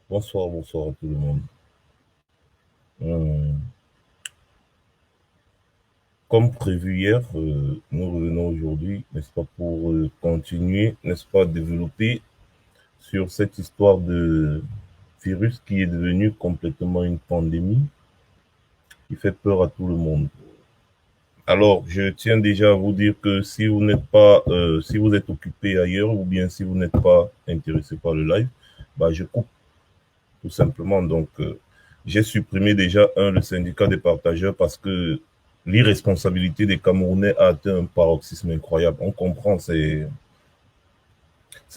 Bonsoir, bonsoir à tout le monde. Hum, Comme prévu hier, nous revenons aujourd'hui, n'est-ce pas, pour continuer, n'est-ce pas, développer sur cette histoire de virus qui est devenu complètement une pandémie qui fait peur à tout le monde. Alors, je tiens déjà à vous dire que si vous n'êtes pas, si vous êtes occupé ailleurs ou bien si vous n'êtes pas intéressé par le live, bah, je coupe tout simplement. Donc, j'ai supprimé déjà le syndicat des partageurs parce que l'irresponsabilité des Camerounais a atteint un paroxysme incroyable. On comprend, c'est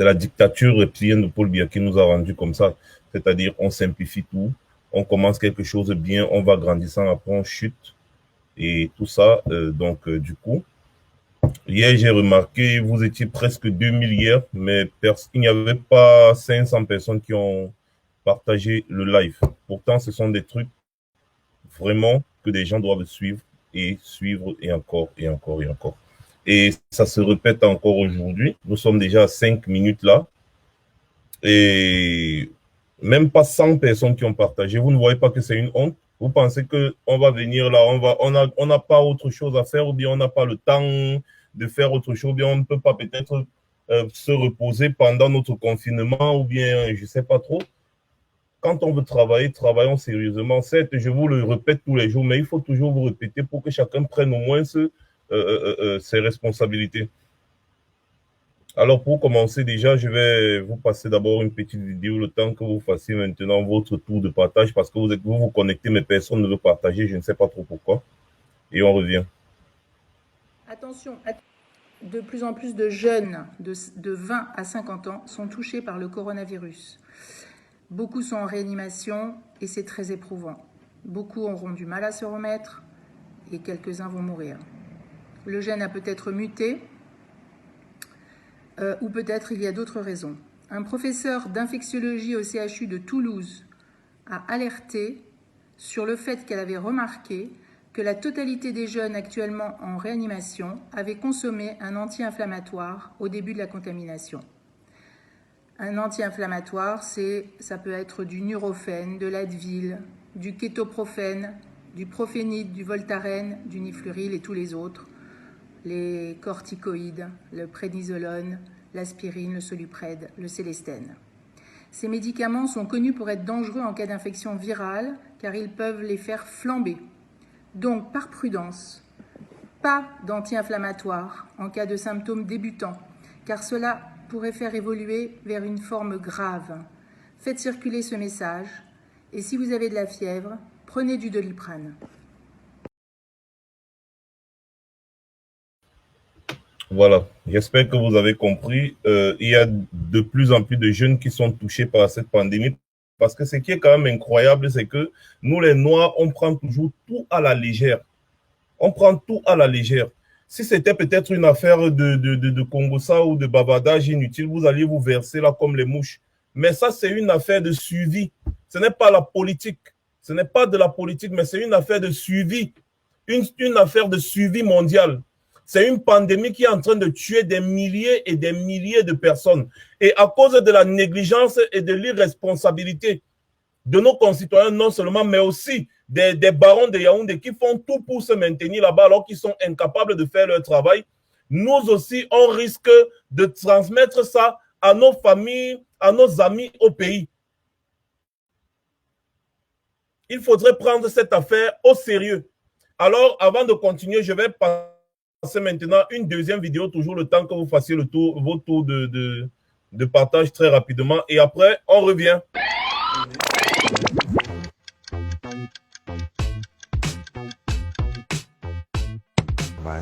la dictature reptilienne de Paul Biya qui nous a rendu comme ça. C'est-à-dire, on simplifie tout, on commence quelque chose de bien, on va grandissant, après on chute et tout ça. Du coup, hier, j'ai remarqué, vous étiez presque 2000 hier, mais il n'y avait pas 500 personnes qui ont partagé le live. Pourtant, ce sont des trucs vraiment que des gens doivent suivre et encore et encore et encore. Et ça se répète encore aujourd'hui. Nous sommes déjà à 5 minutes là et même pas 100 personnes qui ont partagé. Vous ne voyez pas que c'est une honte? Vous pensez que on va venir là, on n'a pas autre chose à faire ou bien on n'a pas le temps de faire autre chose ou bien on ne peut pas peut-être se reposer pendant notre confinement ou bien je sais pas trop. Quand on veut travailler, travaillons sérieusement. Certes, je vous le répète tous les jours, mais il faut toujours vous répéter pour que chacun prenne au moins ses responsabilités. Alors, pour commencer, déjà, je vais vous passer d'abord une petite vidéo, le temps que vous fassiez maintenant votre tour de partage, parce que vous connectez, mais personne ne veut partager, je ne sais pas trop pourquoi. Et on revient. Attention, de plus en plus de jeunes de 20 à 50 ans sont touchés par le coronavirus. Beaucoup sont en réanimation et c'est très éprouvant. Beaucoup auront du mal à se remettre et quelques-uns vont mourir. Le gène a peut-être muté ou peut-être il y a d'autres raisons. Un professeur d'infectiologie au CHU de Toulouse a alerté sur le fait qu'elle avait remarqué que la totalité des jeunes actuellement en réanimation avaient consommé un anti-inflammatoire au début de la contamination. Un anti-inflammatoire, ça peut être du Nurofen, de l'Advil, du Kétoprophène, du Prophénide, du Voltaren, du Nifluril et tous les autres, les corticoïdes, le prénisolone, l'aspirine, le Soluprède, le Célestène. Ces médicaments sont connus pour être dangereux en cas d'infection virale car ils peuvent les faire flamber. Donc, par prudence, pas d'anti-inflammatoire en cas de symptômes débutants, car cela pourrait faire évoluer vers une forme grave. Faites circuler ce message et si vous avez de la fièvre, prenez du Doliprane. Voilà, j'espère que vous avez compris. Il y a de plus en plus de jeunes qui sont touchés par cette pandémie parce que ce qui est quand même incroyable, c'est que nous, les Noirs, on prend toujours tout à la légère. On prend tout à la légère. Si c'était peut-être une affaire de Congossa ou de bavardage inutile, vous alliez vous verser là comme les mouches. Mais ça, c'est une affaire de suivi. Ce n'est pas la politique. Ce n'est pas de la politique, mais c'est une affaire de suivi. Une affaire de suivi mondial. C'est une pandémie qui est en train de tuer des milliers et des milliers de personnes. Et à cause de la négligence et de l'irresponsabilité de nos concitoyens, non seulement, mais aussi des barons de Yaoundé qui font tout pour se maintenir là-bas alors qu'ils sont incapables de faire leur travail, nous aussi, on risque de transmettre ça à nos familles, à nos amis au pays. Il faudrait prendre cette affaire au sérieux. Alors, avant de continuer, je vais passer maintenant une deuxième vidéo, toujours le temps que vous fassiez vos tours de partage très rapidement. Et après, on revient.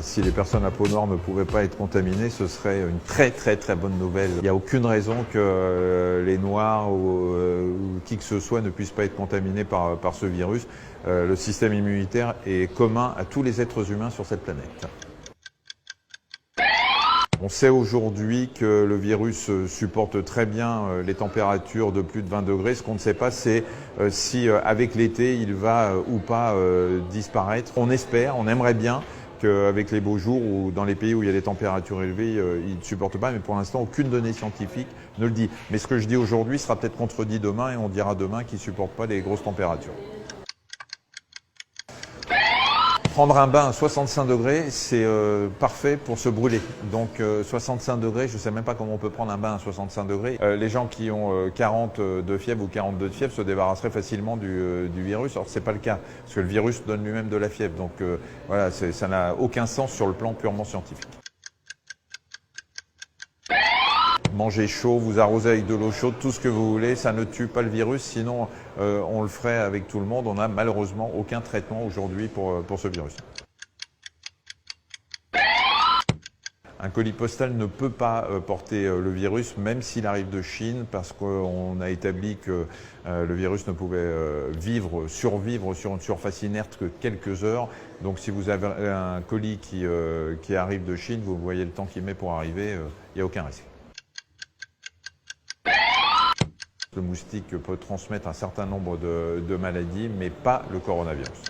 Si les personnes à peau noire ne pouvaient pas être contaminées, ce serait une très très très bonne nouvelle. Il n'y a aucune raison que les noirs ou qui que ce soit ne puissent pas être contaminés par ce virus. Le système immunitaire est commun à tous les êtres humains sur cette planète. On sait aujourd'hui que le virus supporte très bien les températures de plus de 20 degrés. Ce qu'on ne sait pas, c'est si avec l'été, il va ou pas disparaître. On espère, on aimerait bien avec les beaux jours ou dans les pays où il y a des températures élevées, ils ne supportent pas. Mais pour l'instant, aucune donnée scientifique ne le dit. Mais ce que je dis aujourd'hui sera peut-être contredit demain et on dira demain qu'ils ne supportent pas les grosses températures. Prendre un bain à 65 degrés, c'est parfait pour se brûler. Donc 65 degrés, je ne sais même pas comment on peut prendre un bain à 65 degrés. Les gens qui ont 40 de fièvre ou 42 de fièvre se débarrasseraient facilement du virus. Or, ce n'est pas le cas, parce que le virus donne lui-même de la fièvre. Donc voilà, ça n'a aucun sens sur le plan purement scientifique. Mangez chaud, vous arrosez avec de l'eau chaude, tout ce que vous voulez, ça ne tue pas le virus, sinon on le ferait avec tout le monde. On n'a malheureusement aucun traitement aujourd'hui pour ce virus. Un colis postal ne peut pas porter le virus, même s'il arrive de Chine, parce qu'on a établi que le virus ne pouvait survivre sur une surface inerte que quelques heures. Donc si vous avez un colis qui arrive de Chine, vous voyez le temps qu'il met pour arriver, il n'y a aucun risque. Le moustique peut transmettre un certain nombre de maladies, mais pas le coronavirus.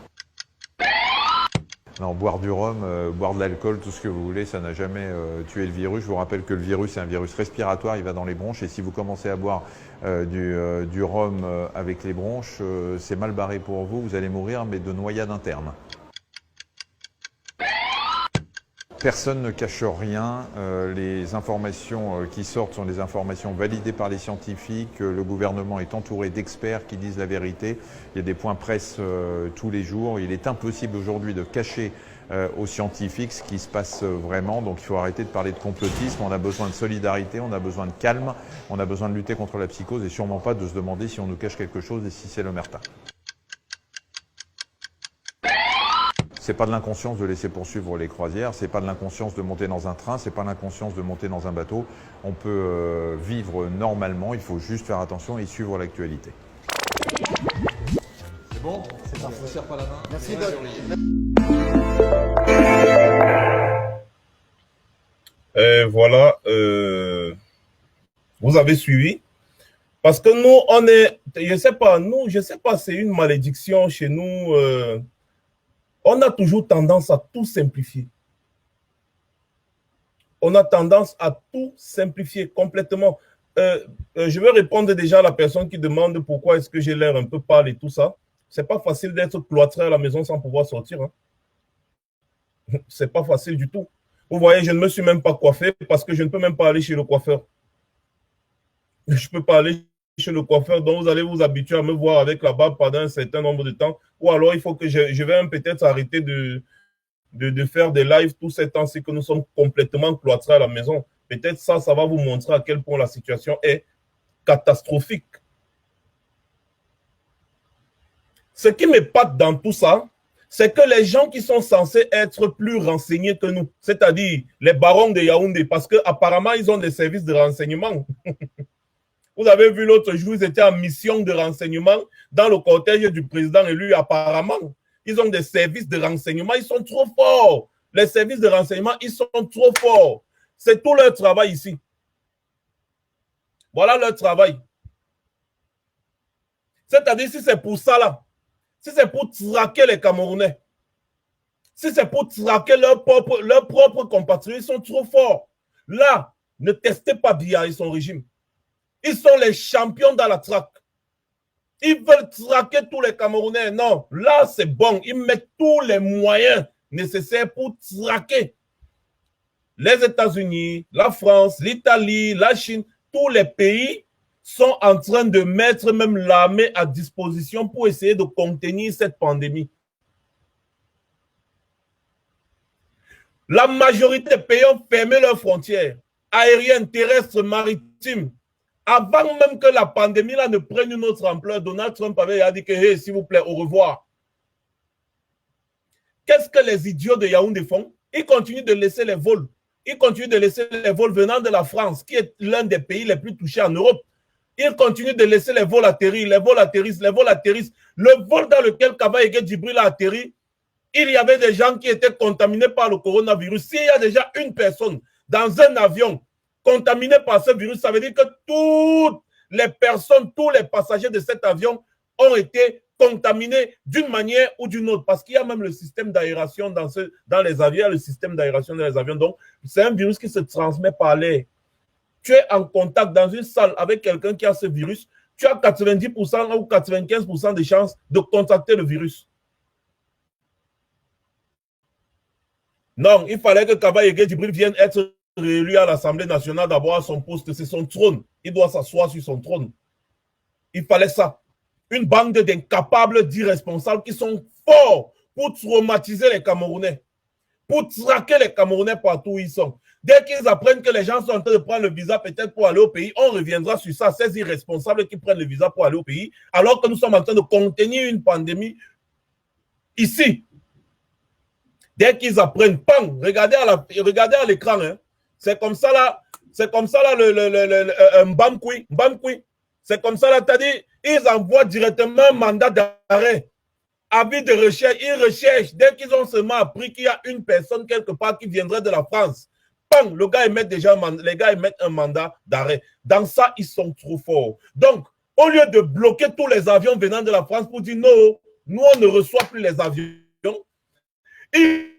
Non, boire du rhum, boire de l'alcool, tout ce que vous voulez, ça n'a jamais tué le virus. Je vous rappelle que le virus est un virus respiratoire, il va dans les bronches. Et si vous commencez à boire du rhum avec les bronches, c'est mal barré pour vous, vous allez mourir, mais de noyade interne. Personne ne cache rien, les informations qui sortent sont des informations validées par les scientifiques, le gouvernement est entouré d'experts qui disent la vérité, il y a des points presse tous les jours, il est impossible aujourd'hui de cacher aux scientifiques ce qui se passe vraiment, donc il faut arrêter de parler de complotisme, on a besoin de solidarité, on a besoin de calme, on a besoin de lutter contre la psychose et sûrement pas de se demander si on nous cache quelque chose et si c'est l'omerta. C'est pas de l'inconscience de laisser poursuivre les croisières, c'est pas de l'inconscience de monter dans un train, c'est pas de l'inconscience de monter dans un bateau. On peut vivre normalement, il faut juste faire attention et suivre l'actualité. C'est bon? C'est parfait. On ne serre pas la main. Merci Doc. Voilà, vous avez suivi. Parce que nous, on est, je sais pas, c'est une malédiction chez nous. On a toujours tendance à tout simplifier. On a tendance à tout simplifier complètement. Je vais répondre déjà à la personne qui demande pourquoi est-ce que j'ai l'air un peu pâle et tout ça. C'est pas facile d'être cloîtré à la maison sans pouvoir sortir. Hein. C'est pas facile du tout. Vous voyez, je ne me suis même pas coiffé parce que je ne peux même pas aller chez le coiffeur. Je ne peux pas aller chez le coiffeur, donc vous allez vous habituer à me voir avec la barbe pendant un certain nombre de temps. Ou alors, il faut que je vais peut-être arrêter de faire des lives tout ce temps, c'est que nous sommes complètement cloîtrés à la maison. Peut-être ça va vous montrer à quel point la situation est catastrophique. Ce qui m'épate dans tout ça, c'est que les gens qui sont censés être plus renseignés que nous, c'est-à-dire les barons de Yaoundé, parce qu'apparemment, ils ont des services de renseignement. Vous avez vu l'autre jour, ils étaient en mission de renseignement dans le cortège du président élu, apparemment. Ils ont des services de renseignement, ils sont trop forts. Les services de renseignement, ils sont trop forts. C'est tout leur travail ici. Voilà leur travail. C'est-à-dire, si c'est pour ça là, si c'est pour traquer les Camerounais, si c'est pour traquer leurs propres compatriotes, ils sont trop forts. Là, ne testez pas Biya et son régime. Ils sont les champions dans la traque. Ils veulent traquer tous les Camerounais. Non, là, c'est bon. Ils mettent tous les moyens nécessaires pour traquer. Les États-Unis, la France, l'Italie, la Chine, tous les pays sont en train de mettre même l'armée à disposition pour essayer de contenir cette pandémie. La majorité des pays ont fermé leurs frontières aériennes, terrestres, maritimes. Avant même que la pandémie là ne prenne une autre ampleur, Donald Trump avait dit que hey, s'il vous plaît, au revoir. Qu'est-ce que les idiots de Yaoundé font? Ils continuent de laisser les vols. Ils continuent de laisser les vols venant de la France, qui est l'un des pays les plus touchés en Europe. Ils continuent de laisser les vols atterrir, les vols atterrissent, les vols atterrissent. Le vol dans lequel Kaba Ege Djibril a atterri, il y avait des gens qui étaient contaminés par le coronavirus. S'il y a déjà une personne dans un avion contaminée par ce virus, ça veut dire que toutes les personnes, tous les passagers de cet avion ont été contaminés d'une manière ou d'une autre. Parce qu'il y a même le système d'aération dans les avions, le système d'aération dans les avions. Donc, c'est un virus qui se transmet par l'air. Tu es en contact dans une salle avec quelqu'un qui a ce virus, tu as 90% ou 95% de chances de contacter le virus. Non, il fallait que Kaba Yege Djibril vienne être réélu à l'Assemblée nationale, d'abord à son poste, c'est son trône. Il doit s'asseoir sur son trône. Il fallait ça. Une bande d'incapables, d'irresponsables qui sont forts pour traumatiser les Camerounais, pour traquer les Camerounais partout où ils sont. Dès qu'ils apprennent que les gens sont en train de prendre le visa peut-être pour aller au pays, on reviendra sur ça, ces irresponsables qui prennent le visa pour aller au pays, alors que nous sommes en train de contenir une pandémie ici. Dès qu'ils apprennent, pam, regardez à l'écran, hein. C'est comme ça là, Mbamkoui. C'est comme ça là, t'as dit, ils envoient directement un mandat d'arrêt, avis de recherche, ils recherchent, dès qu'ils ont seulement appris qu'il y a une personne quelque part qui viendrait de la France, pam, les gars émettent un mandat d'arrêt. Dans ça, ils sont trop forts. Donc, au lieu de bloquer tous les avions venant de la France pour dire non, nous on ne reçoit plus les avions, ils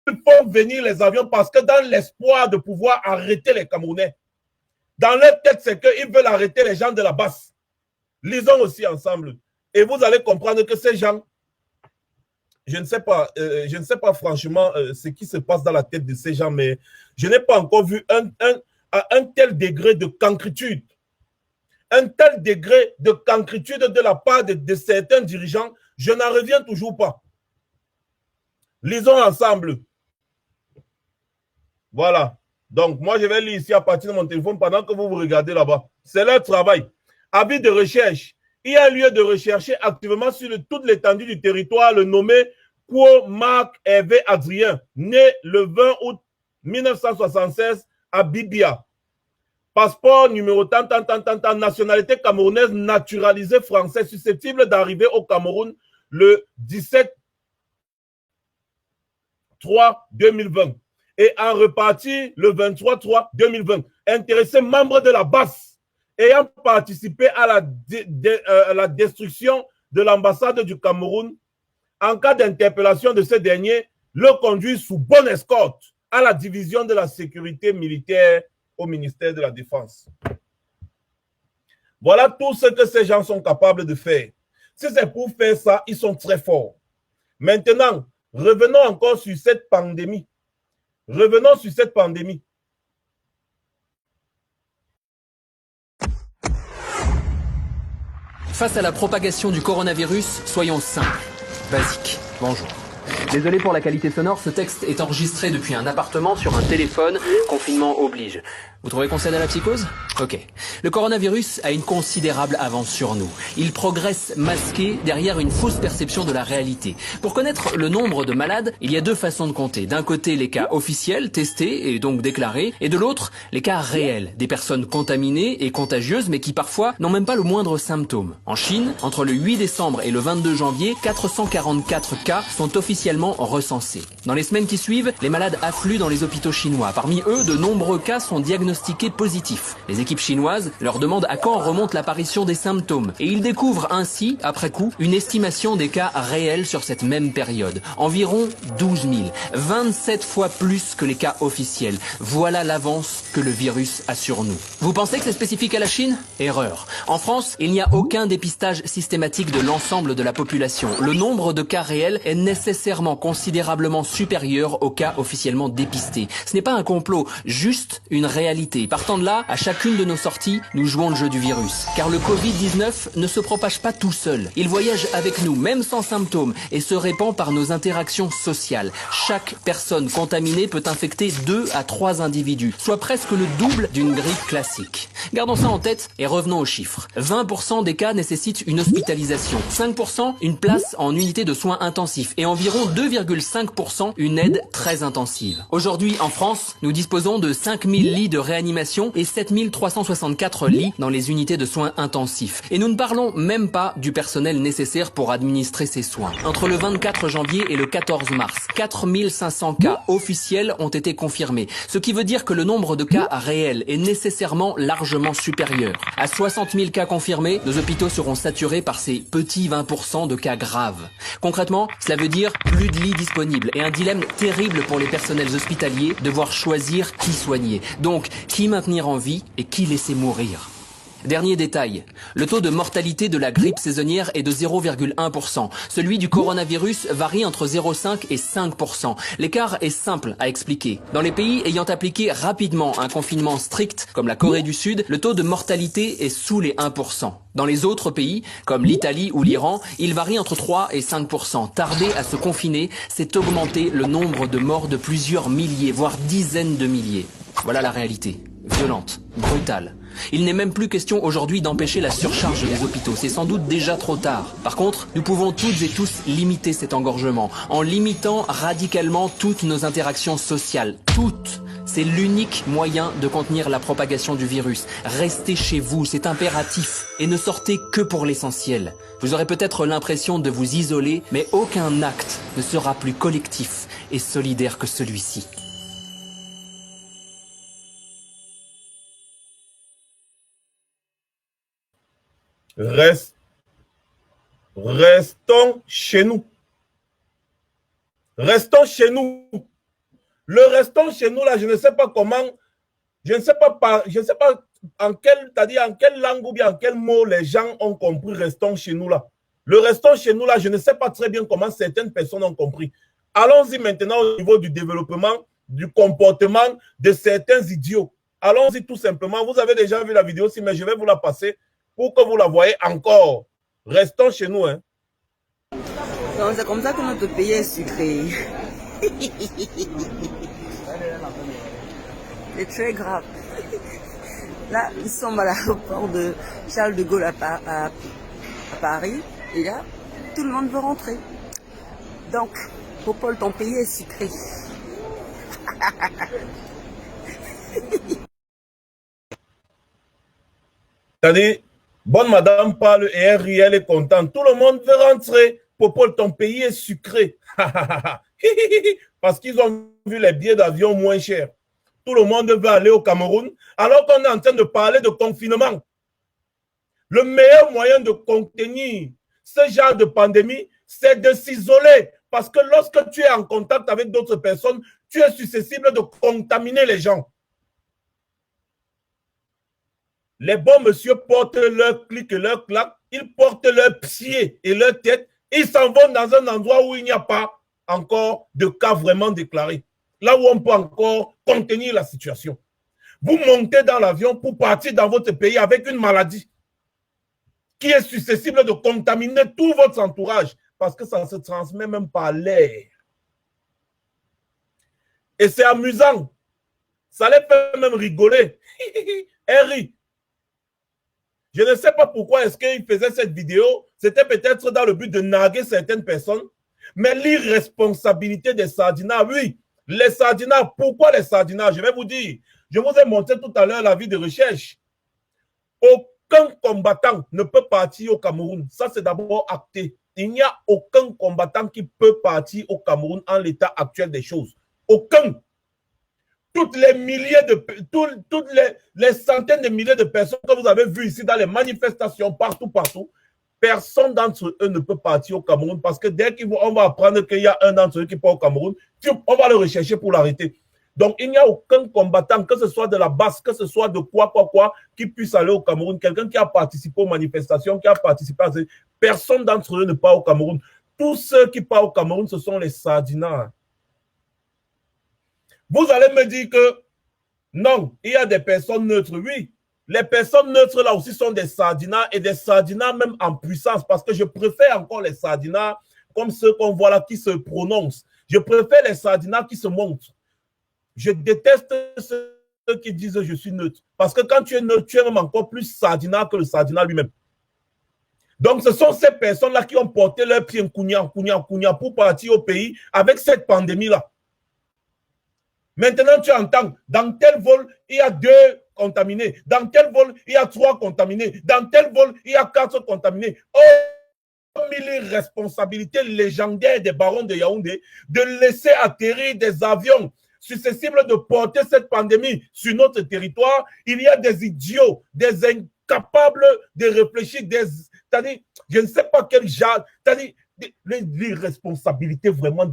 font venir les avions parce que dans l'espoir de pouvoir arrêter les Camerounais, dans leur tête, c'est qu'ils veulent arrêter les gens de la basse. Lisons aussi ensemble. Et vous allez comprendre que ces gens, je ne sais pas franchement ce qui se passe dans la tête de ces gens, mais je n'ai pas encore vu un tel degré de cancritude. Un tel degré de cancritude de la part de certains dirigeants, je n'en reviens toujours pas. Lisons ensemble. Voilà. Donc, moi, je vais lire ici à partir de mon téléphone pendant que vous regardez là-bas. C'est leur travail. Avis de recherche. Il y a lieu de rechercher activement sur toute l'étendue du territoire le nommé Kwo Marc Hervé Adrien, né le 20 août 1976 à Bibia. Passeport numéro tant, nationalité camerounaise naturalisée française, susceptible d'arriver au Cameroun le 17/3/2020 et en reparti le 23/3/2020. Intéressé membre de la BAS ayant participé à la destruction de l'ambassade du Cameroun, en cas d'interpellation de ce dernier, le conduit sous bonne escorte à la division de la sécurité militaire au ministère de la Défense. Voilà tout ce que ces gens sont capables de faire. Si c'est pour faire ça, ils sont très forts. Maintenant, revenons encore sur cette pandémie. Revenons sur cette pandémie. Face à la propagation du coronavirus, soyons simples, basiques. Bonjour. Désolé pour la qualité sonore, ce texte est enregistré depuis un appartement sur un téléphone, confinement oblige. Vous trouvez qu'on cède à la psychose? Ok. Le coronavirus a une considérable avance sur nous. Il progresse masqué derrière une fausse perception de la réalité. Pour connaître le nombre de malades, il y a deux façons de compter. D'un côté, les cas officiels, testés et donc déclarés, et de l'autre, les cas réels, des personnes contaminées et contagieuses, mais qui parfois n'ont même pas le moindre symptôme. En Chine, entre le 8 décembre et le 22 janvier, 444 cas sont officiellement recensés. Dans les semaines qui suivent, les malades affluent dans les hôpitaux chinois. Parmi eux, de nombreux cas sont diagnostiqués positifs. Les équipes chinoises leur demandent à quand remonte l'apparition des symptômes. Et ils découvrent ainsi, après coup, une estimation des cas réels sur cette même période. Environ 12 000. 27 fois plus que les cas officiels. Voilà l'avance que le virus a sur nous. Vous pensez que c'est spécifique à la Chine? Erreur. En France, il n'y a aucun dépistage systématique de l'ensemble de la population. Le nombre de cas réels est nécessairement considérablement supérieur aux cas officiellement dépistés. Ce n'est pas un complot, juste une réalité. Partant de là, à chacune de nos sorties, nous jouons le jeu du virus. Car le Covid-19 ne se propage pas tout seul. Il voyage avec nous, même sans symptômes, et se répand par nos interactions sociales. Chaque personne contaminée peut infecter 2 à 3 individus, soit presque le double d'une grippe classique. Gardons ça en tête et revenons aux chiffres. 20% des cas nécessitent une hospitalisation, 5% une place en unité de soins intensifs et environ 2,5% une aide très intensive. Aujourd'hui, en France, nous disposons de 5000 lits de réanimation et 7364 lits dans les unités de soins intensifs. Et nous ne parlons même pas du personnel nécessaire pour administrer ces soins. Entre le 24 janvier et le 14 mars, 4500 cas officiels ont été confirmés, ce qui veut dire que le nombre de cas réels est nécessairement largement supérieur. À 60 000 cas confirmés, nos hôpitaux seront saturés par ces petits 20% de cas graves. Concrètement, cela veut dire plus de lits disponibles et un dilemme terrible pour les personnels hospitaliers, devoir choisir qui soigner. Donc, qui maintenir en vie et qui laisser mourir. Dernier détail, le taux de mortalité de la grippe saisonnière est de 0,1%. Celui du coronavirus varie entre 0,5 et 5%. L'écart est simple à expliquer. Dans les pays ayant appliqué rapidement un confinement strict, comme la Corée du Sud, le taux de mortalité est sous les 1%. Dans les autres pays, comme l'Italie ou l'Iran, il varie entre 3 et 5%. Tarder à se confiner, c'est augmenter le nombre de morts de plusieurs milliers, voire dizaines de milliers. Voilà la réalité. Violente, brutale. Il n'est même plus question aujourd'hui d'empêcher la surcharge des hôpitaux. C'est sans doute déjà trop tard. Par contre, nous pouvons toutes et tous limiter cet engorgement en limitant radicalement toutes nos interactions sociales. Toutes. C'est l'unique moyen de contenir la propagation du virus. Restez chez vous, c'est impératif. Et ne sortez que pour l'essentiel. Vous aurez peut-être l'impression de vous isoler, mais aucun acte ne sera plus collectif et solidaire que celui-ci. Restons chez nous. Restons chez nous. Le restons chez nous, là, je ne sais pas comment, je ne sais pas en quelle, c'est-à-dire en quelle langue ou bien en quel mot les gens ont compris restons chez nous, là. Le restons chez nous, là, je ne sais pas très bien comment certaines personnes ont compris. Allons-y maintenant au niveau du développement, du comportement de certains idiots. Allons-y tout simplement. Vous avez déjà vu la vidéo aussi, mais je vais vous la passer pour que vous la voyez encore. Restons chez nous, hein. C'est comme ça que notre pays est sucré. C'est très grave. Là, nous sommes à l'aéroport de Charles de Gaulle à Paris. Et là, tout le monde veut rentrer. Donc, Popol, ton pays est sucré. C'est-à-dire, bonne madame parle et elle rit, elle est contente. Tout le monde veut rentrer. Popol, ton pays est sucré. Parce qu'ils ont vu les billets d'avion moins chers. Tout le monde veut aller au Cameroun, alors qu'on est en train de parler de confinement. Le meilleur moyen de contenir ce genre de pandémie, c'est de s'isoler. Parce que lorsque tu es en contact avec d'autres personnes, tu es susceptible de contaminer les gens. Les bons messieurs portent leur clic et leur claque, ils portent leurs pieds et leur tête, ils s'en vont dans un endroit où il n'y a pas encore de cas vraiment déclarés. Là où on peut encore contenir la situation. Vous montez dans l'avion pour partir dans votre pays avec une maladie qui est susceptible de contaminer tout votre entourage parce que ça se transmet même par l'air. Et c'est amusant. Ça les fait même rigoler. Elle rit. Je ne sais pas pourquoi est-ce qu'il faisait cette vidéo. C'était peut-être dans le but de narguer certaines personnes. Mais l'irresponsabilité des sardinats, oui. Les sardinats, pourquoi les sardinats? Je vais vous dire. Je vous ai montré tout à l'heure l'avis de recherche. Aucun combattant ne peut partir au Cameroun. Ça, c'est d'abord acté. Il n'y a aucun combattant qui peut partir au Cameroun en l'état actuel des choses. Aucun. Toutes les milliers de, toutes les centaines de milliers de personnes que vous avez vues ici dans les manifestations, partout, personne d'entre eux ne peut partir au Cameroun parce que dès qu'on va apprendre qu'il y a un d'entre eux qui part au Cameroun, on va le rechercher pour l'arrêter. Donc, il n'y a aucun combattant, que ce soit de la base, que ce soit de quoi, qui puisse aller au Cameroun. Quelqu'un qui a participé aux manifestations, qui a participé à ces... Personne d'entre eux ne part au Cameroun. Tous ceux qui partent au Cameroun, ce sont les sardinats. Vous allez me dire que non, il y a des personnes neutres. Oui, les personnes neutres là aussi sont des sardinats et des sardinats même en puissance parce que je préfère encore les sardinats comme ceux qu'on voit là qui se prononcent. Je préfère les sardinats qui se montrent. Je déteste ceux qui disent je suis neutre parce que quand tu es neutre, tu es même encore plus sardinat que le sardinat lui-même. Donc, ce sont ces personnes-là qui ont porté leur pied en pour partir au pays avec cette pandémie-là. Maintenant, tu entends, dans tel vol, il y a 2 contaminés. Dans tel vol, il y a 3 contaminés. Dans tel vol, il y a 4 contaminés. Oh, l'irresponsabilité légendaire des barons de Yaoundé de laisser atterrir des avions susceptibles de porter cette pandémie sur notre territoire. Il y a des idiots, des incapables de réfléchir, c'est-à-dire, je ne sais pas quel genre, c'est-à-dire, l'irresponsabilité vraiment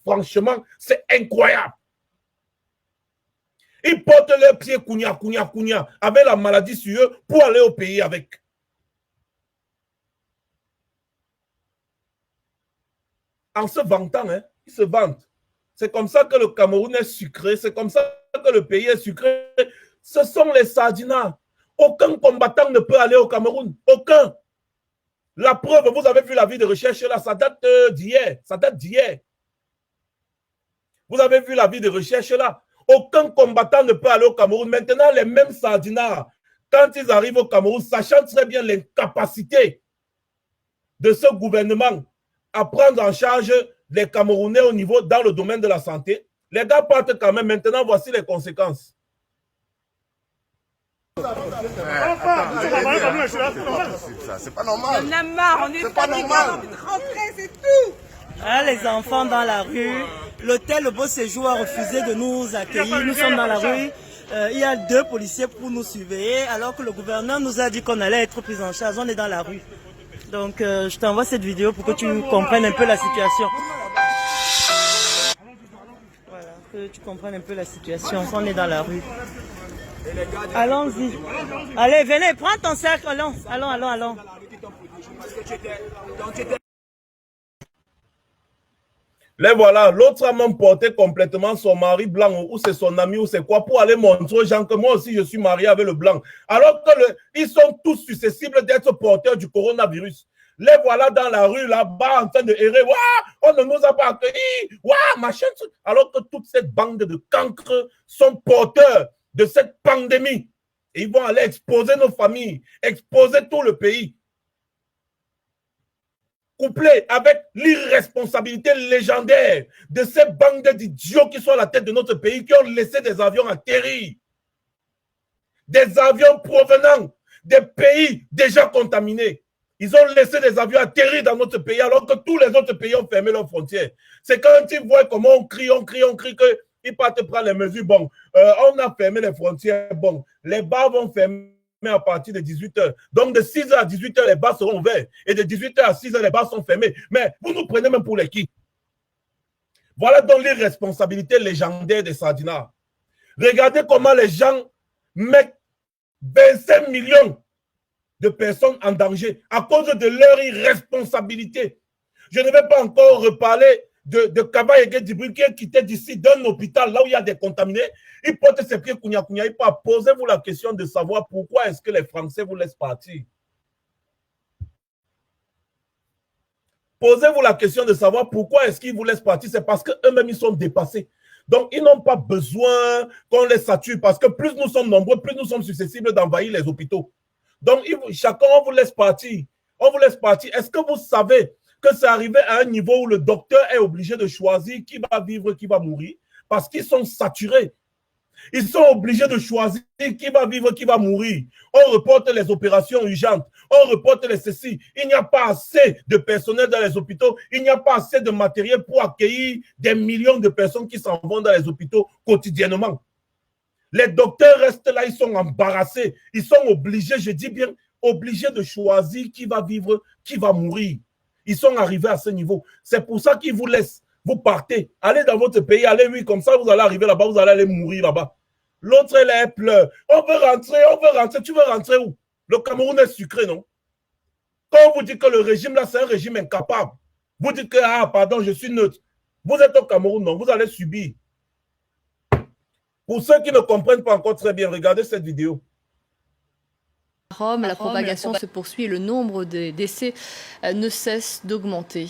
franchement, c'est incroyable. Ils portent leurs pieds kounia, avec la maladie sur eux pour aller au pays avec. En se vantant, hein, ils se vantent. C'est comme ça que le Cameroun est sucré, c'est comme ça que le pays est sucré. Ce sont les Sardinats. Aucun combattant ne peut aller au Cameroun. Aucun. La preuve, vous avez vu la vie de recherche là, ça date d'hier. Ça date d'hier. Vous avez vu la vie de recherche là. Aucun combattant ne peut aller au Cameroun. Maintenant, les mêmes Sardinats, quand ils arrivent au Cameroun, sachant très bien l'incapacité de ce gouvernement à prendre en charge les Camerounais au niveau, dans le domaine de la santé, les gars partent quand même. Maintenant, voici les conséquences. C'est pas normal. On a marre, on est fatigués, on a envie de rentrer, c'est tout. Ah, les enfants dans la rue, l'hôtel Le Beau Séjour a refusé de nous accueillir. Nous sommes dans la rue. Il y a 2 policiers pour nous surveiller, alors que le gouverneur nous a dit qu'on allait être pris en charge. On est dans la rue. Donc, je t'envoie cette vidéo pour que tu comprennes un peu la situation. Voilà, que tu comprennes un peu la situation. On est dans la rue. Allons-y. Allez, venez, prends ton sac. Allons. Les voilà, l'autre a même porté complètement son mari blanc, ou c'est son ami, ou c'est quoi, pour aller montrer aux gens que moi aussi je suis marié avec le blanc. Alors que ils sont tous susceptibles d'être porteurs du coronavirus. Les voilà dans la rue là-bas en train de errer. Ouah, on ne nous a pas accueillis. Ouah, machin. Alors que toute cette bande de cancres sont porteurs de cette pandémie. Et ils vont aller exposer nos familles, exposer tout le pays. Couplé avec l'irresponsabilité légendaire de ces bandes d'idiots qui sont à la tête de notre pays, qui ont laissé des avions atterrir. Des avions provenant des pays déjà contaminés. Ils ont laissé des avions atterrir dans notre pays alors que tous les autres pays ont fermé leurs frontières. C'est quand ils voient comment on crie qu'ils partent prendre les mesures. Bon, on a fermé les frontières. Bon, les bars vont fermer à partir de 18h. Donc, de 6h à 18h, les bars seront ouverts. Et de 18h à 6h, les bars sont fermés. Mais vous nous prenez même pour les qui? Voilà donc l'irresponsabilité légendaire des Sardinats. Regardez comment les gens mettent 25 millions de personnes en danger à cause de leur irresponsabilité. Je ne vais pas encore reparler de Kaba Yege Djibril qui est quitté d'ici d'un hôpital là où il y a des contaminés. Il porte ses pieds kounia. Posez-vous la question de savoir pourquoi est-ce que les Français vous laissent partir. Posez-vous la question de savoir pourquoi est-ce qu'ils vous laissent partir. C'est parce qu'eux-mêmes, ils sont dépassés. Donc, ils n'ont pas besoin qu'on les sature parce que plus nous sommes nombreux, plus nous sommes susceptibles d'envahir les hôpitaux. Donc, chacun, on vous laisse partir. On vous laisse partir. Est-ce que vous savez que c'est arrivé à un niveau où le docteur est obligé de choisir qui va vivre, qui va mourir, parce qu'ils sont saturés. Ils sont obligés de choisir qui va vivre, qui va mourir. On reporte les opérations urgentes, on reporte les ceci. Il n'y a pas assez de personnel dans les hôpitaux, il n'y a pas assez de matériel pour accueillir des millions de personnes qui s'en vont dans les hôpitaux quotidiennement. Les docteurs restent là, ils sont embarrassés. Ils sont obligés, je dis bien, obligés de choisir qui va vivre, qui va mourir. Ils sont arrivés à ce niveau. C'est pour ça qu'ils vous laissent. Vous partez. Allez dans votre pays. Allez, oui, comme ça, vous allez arriver là-bas. Vous allez aller mourir là-bas. L'autre, elle pleure. On veut rentrer, on veut rentrer. Tu veux rentrer où? Le Cameroun est sucré, non? Quand on vous dit que le régime, là, c'est un régime incapable. Vous dites que, ah, pardon, je suis neutre. Vous êtes au Cameroun, non? Vous allez subir. Pour ceux qui ne comprennent pas encore très bien, regardez cette vidéo. Rome, la propagation se poursuit et le nombre de décès ne cesse d'augmenter.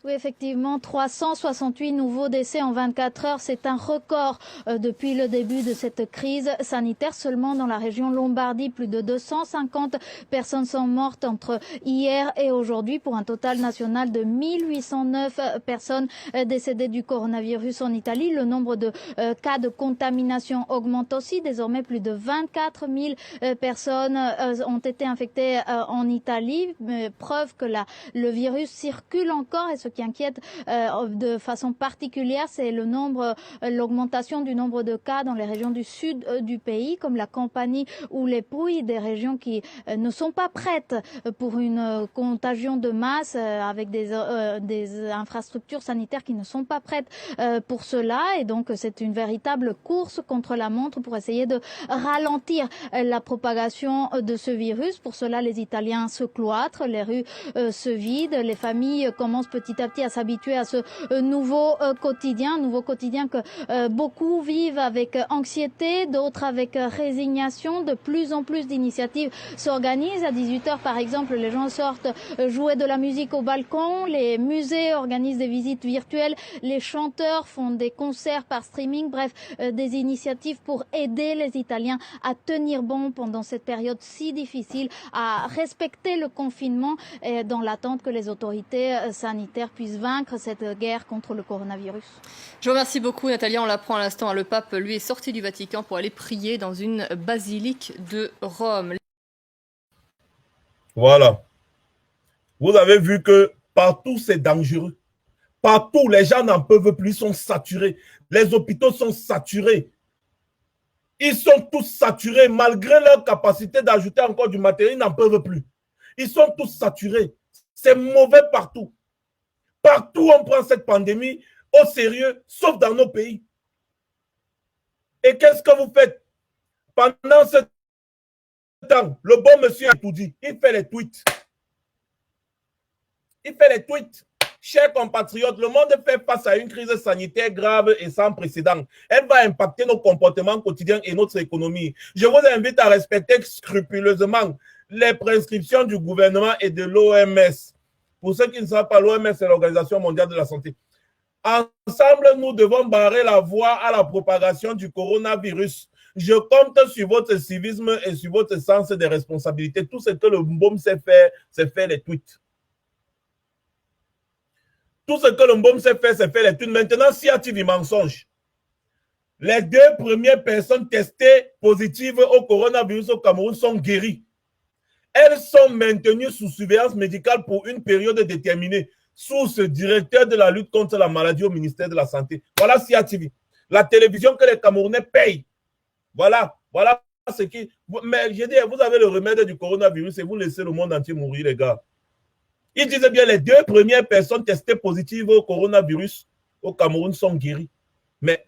Oui, effectivement, 368 nouveaux décès en 24 heures. C'est un record depuis le début de cette crise sanitaire. Seulement dans la région Lombardie, plus de 250 personnes sont mortes entre hier et aujourd'hui pour un total national de 1809 personnes décédées du coronavirus en Italie. Le nombre de cas de contamination augmente aussi. Désormais, plus de 24 000 personnes ont été infectées en Italie. Preuve que le virus circule encore, et ce qui inquiète de façon particulière, c'est l'augmentation du nombre de cas dans les régions du sud du pays, comme la Campanie ou les Pouilles, des régions qui ne sont pas prêtes pour une contagion de masse, avec des infrastructures sanitaires qui ne sont pas prêtes pour cela. Et donc, c'est une véritable course contre la montre pour essayer de ralentir la propagation de ce virus. Pour cela, les Italiens se cloîtrent, les rues se vident, les familles commencent petit à petit à s'habituer à ce nouveau quotidien que beaucoup vivent avec anxiété, d'autres avec résignation. De plus en plus d'initiatives s'organisent. À 18h, par exemple, les gens sortent jouer de la musique au balcon, les musées organisent des visites virtuelles, les chanteurs font des concerts par streaming, bref, des initiatives pour aider les Italiens à tenir bon pendant cette période si difficile, à respecter le confinement dans l'attente que les autorités sanitaires puissent vaincre cette guerre contre le coronavirus. Je vous remercie beaucoup, Nathalie. On l'apprend à l'instant. Le pape, lui, est sorti du Vatican pour aller prier dans une basilique de Rome. Voilà. Vous avez vu que partout, c'est dangereux. Partout, les gens n'en peuvent plus, ils sont saturés. Les hôpitaux sont saturés. Ils sont tous saturés. Malgré leur capacité d'ajouter encore du matériel, ils n'en peuvent plus. Ils sont tous saturés. C'est mauvais partout. Partout, on prend cette pandémie au sérieux, sauf dans nos pays. Et qu'est-ce que vous faites? Pendant ce temps, le bon monsieur a tout dit. Il fait les tweets. Il fait les tweets. Chers compatriotes, le monde fait face à une crise sanitaire grave et sans précédent. Elle va impacter nos comportements quotidiens et notre économie. Je vous invite à respecter scrupuleusement les prescriptions du gouvernement et de l'OMS. Pour ceux qui ne savent pas, l'OMS, c'est l'Organisation mondiale de la santé. Ensemble, nous devons barrer la voie à la propagation du coronavirus. Je compte sur votre civisme et sur votre sens des responsabilités. Tout ce que le BOM sait faire, c'est faire les tweets. Tout ce que le BOM sait faire, c'est faire les tweets. Maintenant, s'il y a du mensonge, les 2 premières personnes testées positives au coronavirus au Cameroun sont guéries. Elles sont maintenues sous surveillance médicale pour une période déterminée. Source directeur de la lutte contre la maladie au ministère de la Santé. Voilà SIA TV. La télévision que les Camerounais payent. Voilà ce qui... Mais j'ai dit, vous avez le remède du coronavirus et vous laissez le monde entier mourir, les gars. Ils disaient bien, les 2 premières personnes testées positives au coronavirus au Cameroun sont guéries. Mais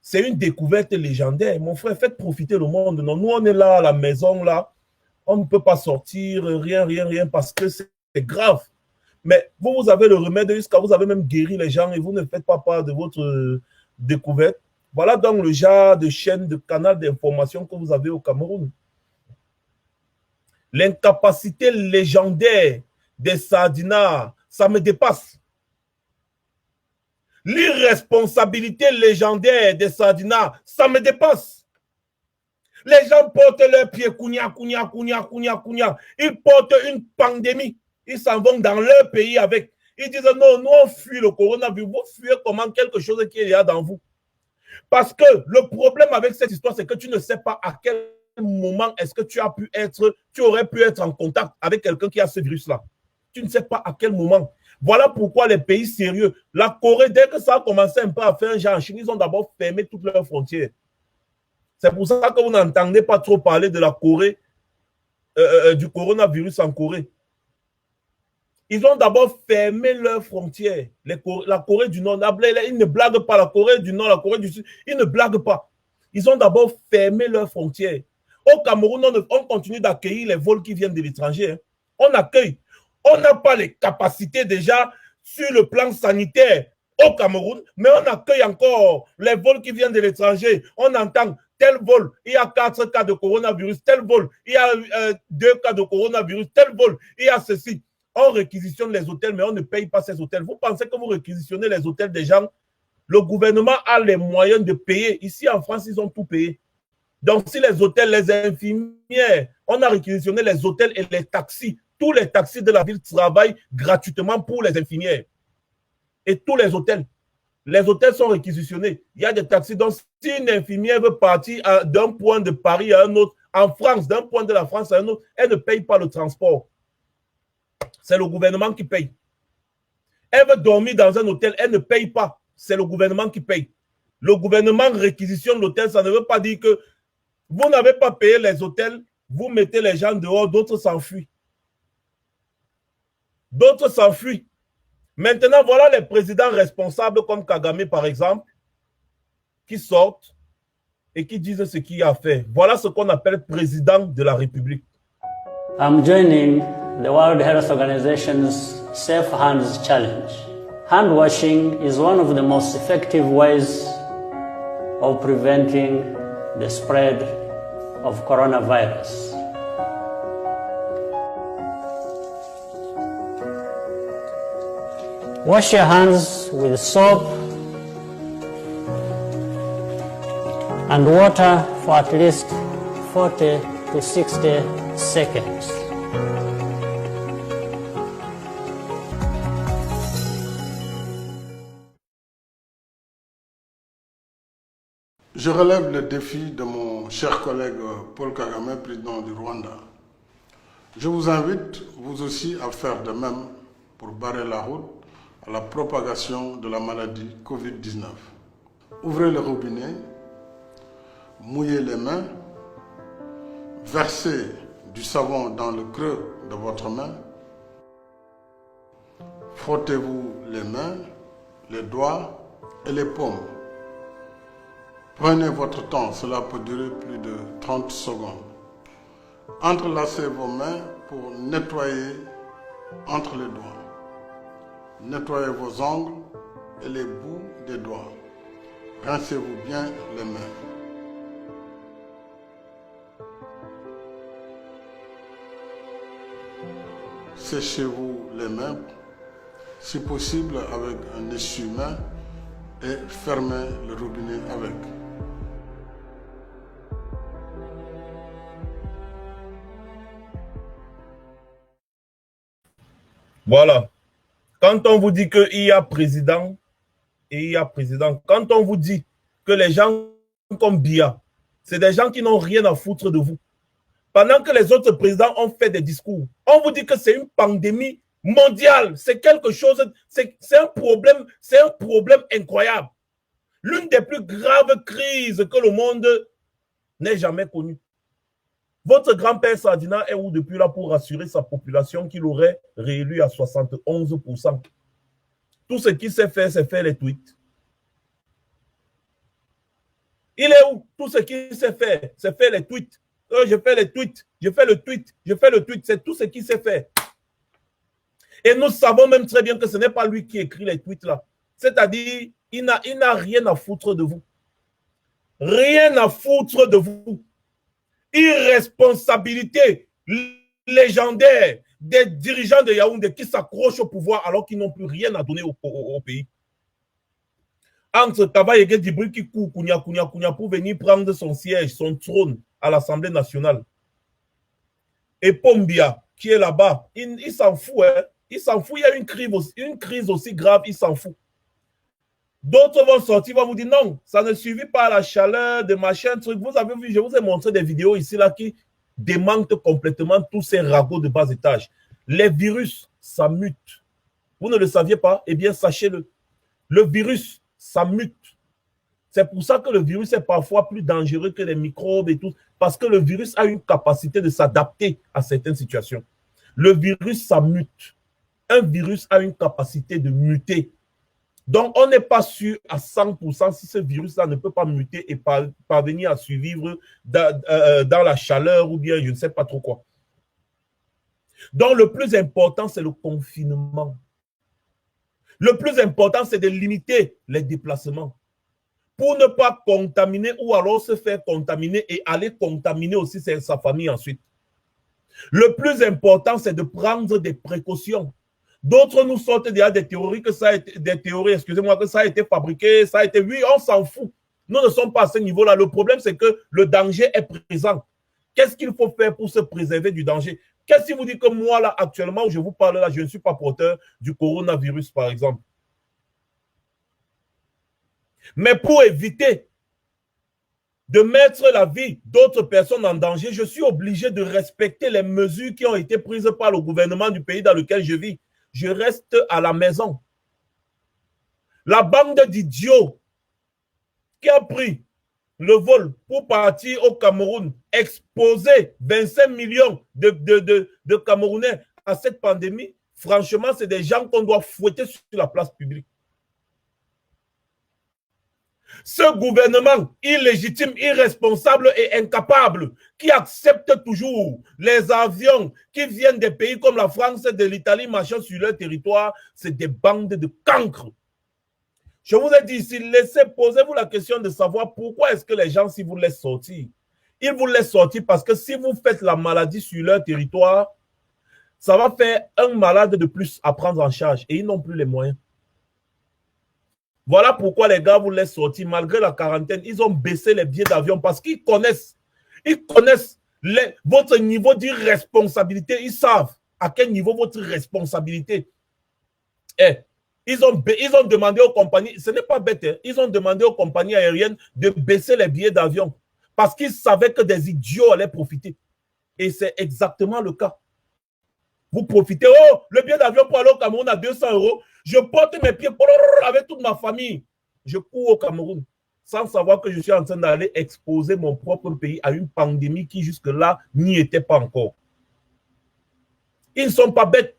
c'est une découverte légendaire. Mon frère, faites profiter le monde. Non, nous, on est là à la maison, là. On ne peut pas sortir, rien, parce que c'est grave. Mais vous avez le remède jusqu'à vous avez même guéri les gens et vous ne faites pas part de votre découverte. Voilà donc le genre de chaîne, de canal d'information que vous avez au Cameroun. L'incapacité légendaire des sardinards, ça me dépasse. L'irresponsabilité légendaire des sardinards, ça me dépasse. Les gens portent leurs pieds, kounia. Ils portent une pandémie. Ils s'en vont dans leur pays avec. Ils disent non, nous on fuit le coronavirus. Vous fuyez comment quelque chose qui est là dans vous. Parce que le problème avec cette histoire, c'est que tu ne sais pas à quel moment est-ce que tu aurais pu être en contact avec quelqu'un qui a ce virus-là. Tu ne sais pas à quel moment. Voilà pourquoi les pays sérieux, la Corée, dès que ça a commencé un peu à faire un genre en Chine, ils ont d'abord fermé toutes leurs frontières. C'est pour ça que vous n'entendez pas trop parler de la Corée, du coronavirus en Corée. Ils ont d'abord fermé leurs frontières. La Corée du Nord, ils ne blaguent pas. La Corée du Nord, la Corée du Sud, ils ne blaguent pas. Ils ont d'abord fermé leurs frontières. Au Cameroun, on continue d'accueillir les vols qui viennent de l'étranger. Hein. On accueille. On n'a pas les capacités déjà sur le plan sanitaire au Cameroun, mais on accueille encore les vols qui viennent de l'étranger. On entend tel vol, il y a 4 cas de coronavirus, tel vol, il y a 2 cas de coronavirus, tel vol, il y a ceci. On réquisitionne les hôtels, mais on ne paye pas ces hôtels. Vous pensez que vous réquisitionnez les hôtels des gens? Le gouvernement a les moyens de payer. Ici, en France, ils ont tout payé. Donc, si les hôtels, les infirmières, on a réquisitionné les hôtels et les taxis. Tous les taxis de la ville travaillent gratuitement pour les infirmières. Et tous les hôtels sont réquisitionnés. Il y a des taxis. Donc, si une infirmière veut partir d'un point de Paris à un autre, en France, d'un point de la France à un autre, elle ne paye pas le transport. C'est le gouvernement qui paye. Elle veut dormir dans un hôtel, elle ne paye pas. C'est le gouvernement qui paye. Le gouvernement réquisitionne l'hôtel, ça ne veut pas dire que vous n'avez pas payé les hôtels, vous mettez les gens dehors, d'autres s'enfuient. D'autres s'enfuient. Maintenant, voilà les présidents responsables comme Kagame, par exemple, qui sortent et qui disent ce qu'il y a à faire. Voilà ce qu'on appelle président de la République. I'm joining the World Health Organization's Safe Hands Challenge. Hand washing is one of the most effective ways of preventing the spread of coronavirus. Wash your hands with soap and water for at least 40 to 60 seconds. Je relève le défi de mon cher collègue Paul Kagame, président du Rwanda. Je vous invite, vous aussi, à faire de même pour barrer la route à la propagation de la maladie Covid-19. Ouvrez le robinet, mouillez les mains, versez du savon dans le creux de votre main, frottez-vous les mains, les doigts et les paumes. Prenez votre temps, cela peut durer plus de 30 secondes. Entrelacez vos mains pour nettoyer entre les doigts. Nettoyez vos ongles et les bouts des doigts. Rincez-vous bien les mains. Séchez-vous les mains, si possible avec un essuie-main, et fermez le robinet avec. Voilà. Quand on vous dit qu'il y a président, et il y a président, quand on vous dit que les gens comme Biya, c'est des gens qui n'ont rien à foutre de vous. Pendant que les autres présidents ont fait des discours, on vous dit que c'est une pandémie mondiale, c'est quelque chose, c'est un problème incroyable. L'une des plus graves crises que le monde n'ait jamais connue. Votre grand-père Sadina est où depuis là pour rassurer sa population qu'il aurait réélu à 71%. Tout ce qu'il sait faire, c'est faire les tweets. Il est où? Tout ce qu'il sait faire, c'est faire les tweets. Je fais les tweets, je fais le tweet, je fais le tweet. C'est tout ce qu'il sait faire. Et nous savons même très bien que ce n'est pas lui qui écrit les tweets là. C'est-à-dire, il n'a rien à foutre de vous. Rien à foutre de vous. Irresponsabilité légendaire des dirigeants de Yaoundé qui s'accrochent au pouvoir alors qu'ils n'ont plus rien à donner au pays. Entre Kaba Dibri qui court pour venir prendre son siège, son trône à l'Assemblée nationale. Et Pombia qui est là-bas, il s'en fout. Hein? Il s'en fout, il y a une crise aussi grave, il s'en fout. D'autres vont sortir, vont vous dire non, ça ne suffit pas à la chaleur de machin, truc. Vous avez vu, je vous ai montré des vidéos ici là qui démentent complètement tous ces ragots de bas étage. Les virus, ça mute. Vous ne le saviez pas? Eh bien, sachez-le. Le virus, ça mute. C'est pour ça que le virus est parfois plus dangereux que les microbes et tout, parce que le virus a une capacité de s'adapter à certaines situations. Le virus, ça mute. Un virus a une capacité de muter. Donc, on n'est pas sûr à 100% si ce virus-là ne peut pas muter et parvenir à survivre dans la chaleur ou bien je ne sais pas trop quoi. Donc, le plus important, c'est le confinement. Le plus important, c'est de limiter les déplacements pour ne pas contaminer ou alors se faire contaminer et aller contaminer aussi sa famille ensuite. Le plus important, c'est de prendre des précautions. D'autres nous sortent déjà des théories que ça a été, excusez-moi, que ça a été fabriqué, ça a été, oui, on s'en fout. Nous ne sommes pas à ce niveau-là. Le problème, c'est que le danger est présent. Qu'est-ce qu'il faut faire pour se préserver du danger? Qu'est-ce qui vous dit que moi, là, actuellement, où je vous parle, là, je ne suis pas porteur du coronavirus, par exemple? Mais pour éviter de mettre la vie d'autres personnes en danger, je suis obligé de respecter les mesures qui ont été prises par le gouvernement du pays dans lequel je vis. Je reste à la maison. La bande d'idiots qui a pris le vol pour partir au Cameroun, exposer 25 millions de Camerounais à cette pandémie, franchement, c'est des gens qu'on doit fouetter sur la place publique. Ce gouvernement illégitime, irresponsable et incapable qui accepte toujours les avions qui viennent des pays comme la France et de l'Italie marchant sur leur territoire, c'est des bandes de cancres. Je vous ai dit ici, posez-vous la question de savoir pourquoi est-ce que les gens, si vous laissent sortir, ils vous laissent sortir parce que si vous faites la maladie sur leur territoire, ça va faire un malade de plus à prendre en charge et ils n'ont plus les moyens. Voilà pourquoi les gars vous laissent sortir malgré la quarantaine. Ils ont baissé les billets d'avion parce qu'ils connaissent votre niveau d'irresponsabilité. Ils savent à quel niveau votre responsabilité est. Ils ont demandé aux compagnies, ce n'est pas bête, hein, ils ont demandé aux compagnies aériennes de baisser les billets d'avion parce qu'ils savaient que des idiots allaient profiter. Et c'est exactement le cas. Vous profitez, oh, le billet d'avion pour aller au Cameroun à 200 €. Je porte mes pieds avec toute ma famille. Je cours au Cameroun sans savoir que je suis en train d'aller exposer mon propre pays à une pandémie qui jusque-là n'y était pas encore. Ils ne sont pas bêtes.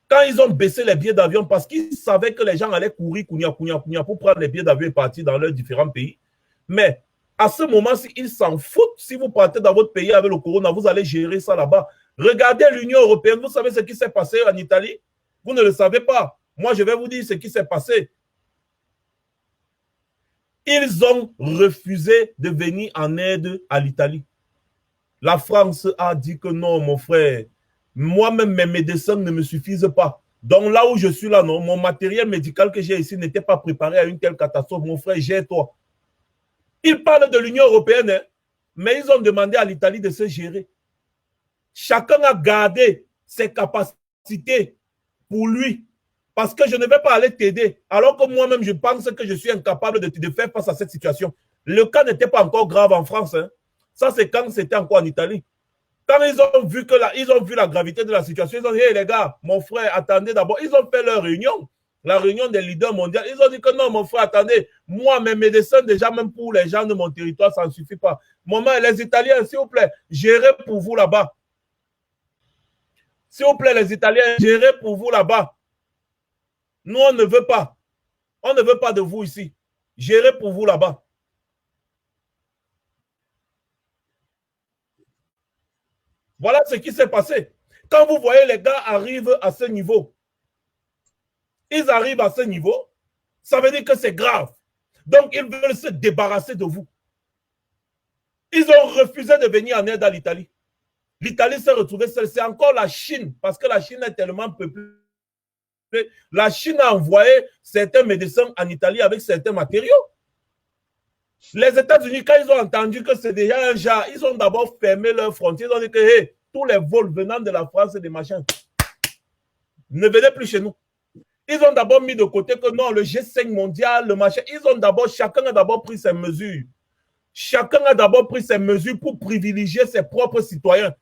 Quand ils ont baissé les billets d'avion parce qu'ils savaient que les gens allaient courir pour prendre les billets d'avion et partir dans leurs différents pays. Mais à ce moment-ci, ils s'en foutent. Si vous partez dans votre pays avec le corona, vous allez gérer ça là-bas. Regardez l'Union européenne. Vous savez ce qui s'est passé en Italie? Vous ne le savez pas. Moi, je vais vous dire ce qui s'est passé. Ils ont refusé de venir en aide à l'Italie. La France a dit que non, mon frère. Moi-même, mes médecins ne me suffisent pas. Donc là où je suis là, non, mon matériel médical que j'ai ici n'était pas préparé à une telle catastrophe. Mon frère, gère-toi. Ils parlent de l'Union européenne, hein, mais ils ont demandé à l'Italie de se gérer. Chacun a gardé ses capacités pour lui. Parce que je ne vais pas aller t'aider. Alors que moi-même, je pense que je suis incapable de faire face à cette situation. Le cas n'était pas encore grave en France. Hein. Ça, c'est quand c'était encore en Italie. Quand ils ont vu la gravité de la situation, ils ont dit, hey, les gars, mon frère, attendez d'abord. Ils ont fait leur réunion, la réunion des leaders mondiaux. Ils ont dit que non, mon frère, attendez. Moi, mes médecins, déjà, même pour les gens de mon territoire, ça ne suffit pas. Maman, les Italiens, s'il vous plaît, gérez pour vous là-bas. S'il vous plaît, les Italiens, gérez pour vous là-bas. Nous, on ne veut pas. On ne veut pas de vous ici. Gérez pour vous là-bas. Voilà ce qui s'est passé. Quand vous voyez les gars arrivent à ce niveau, ils arrivent à ce niveau, ça veut dire que c'est grave. Donc, ils veulent se débarrasser de vous. Ils ont refusé de venir en aide à l'Italie. L'Italie s'est retrouvée seule. C'est encore la Chine, parce que la Chine est tellement peuplée. La Chine a envoyé certains médecins en Italie avec certains matériaux. Les États-Unis, quand ils ont entendu que c'est déjà un genre, ils ont d'abord fermé leurs frontières. Ils ont dit que hey, tous les vols venant de la France et des machins ne venaient plus chez nous. Ils ont d'abord mis de côté que non, le G5 mondial, le machin, chacun a d'abord pris ses mesures. Chacun a d'abord pris ses mesures pour privilégier ses propres citoyens.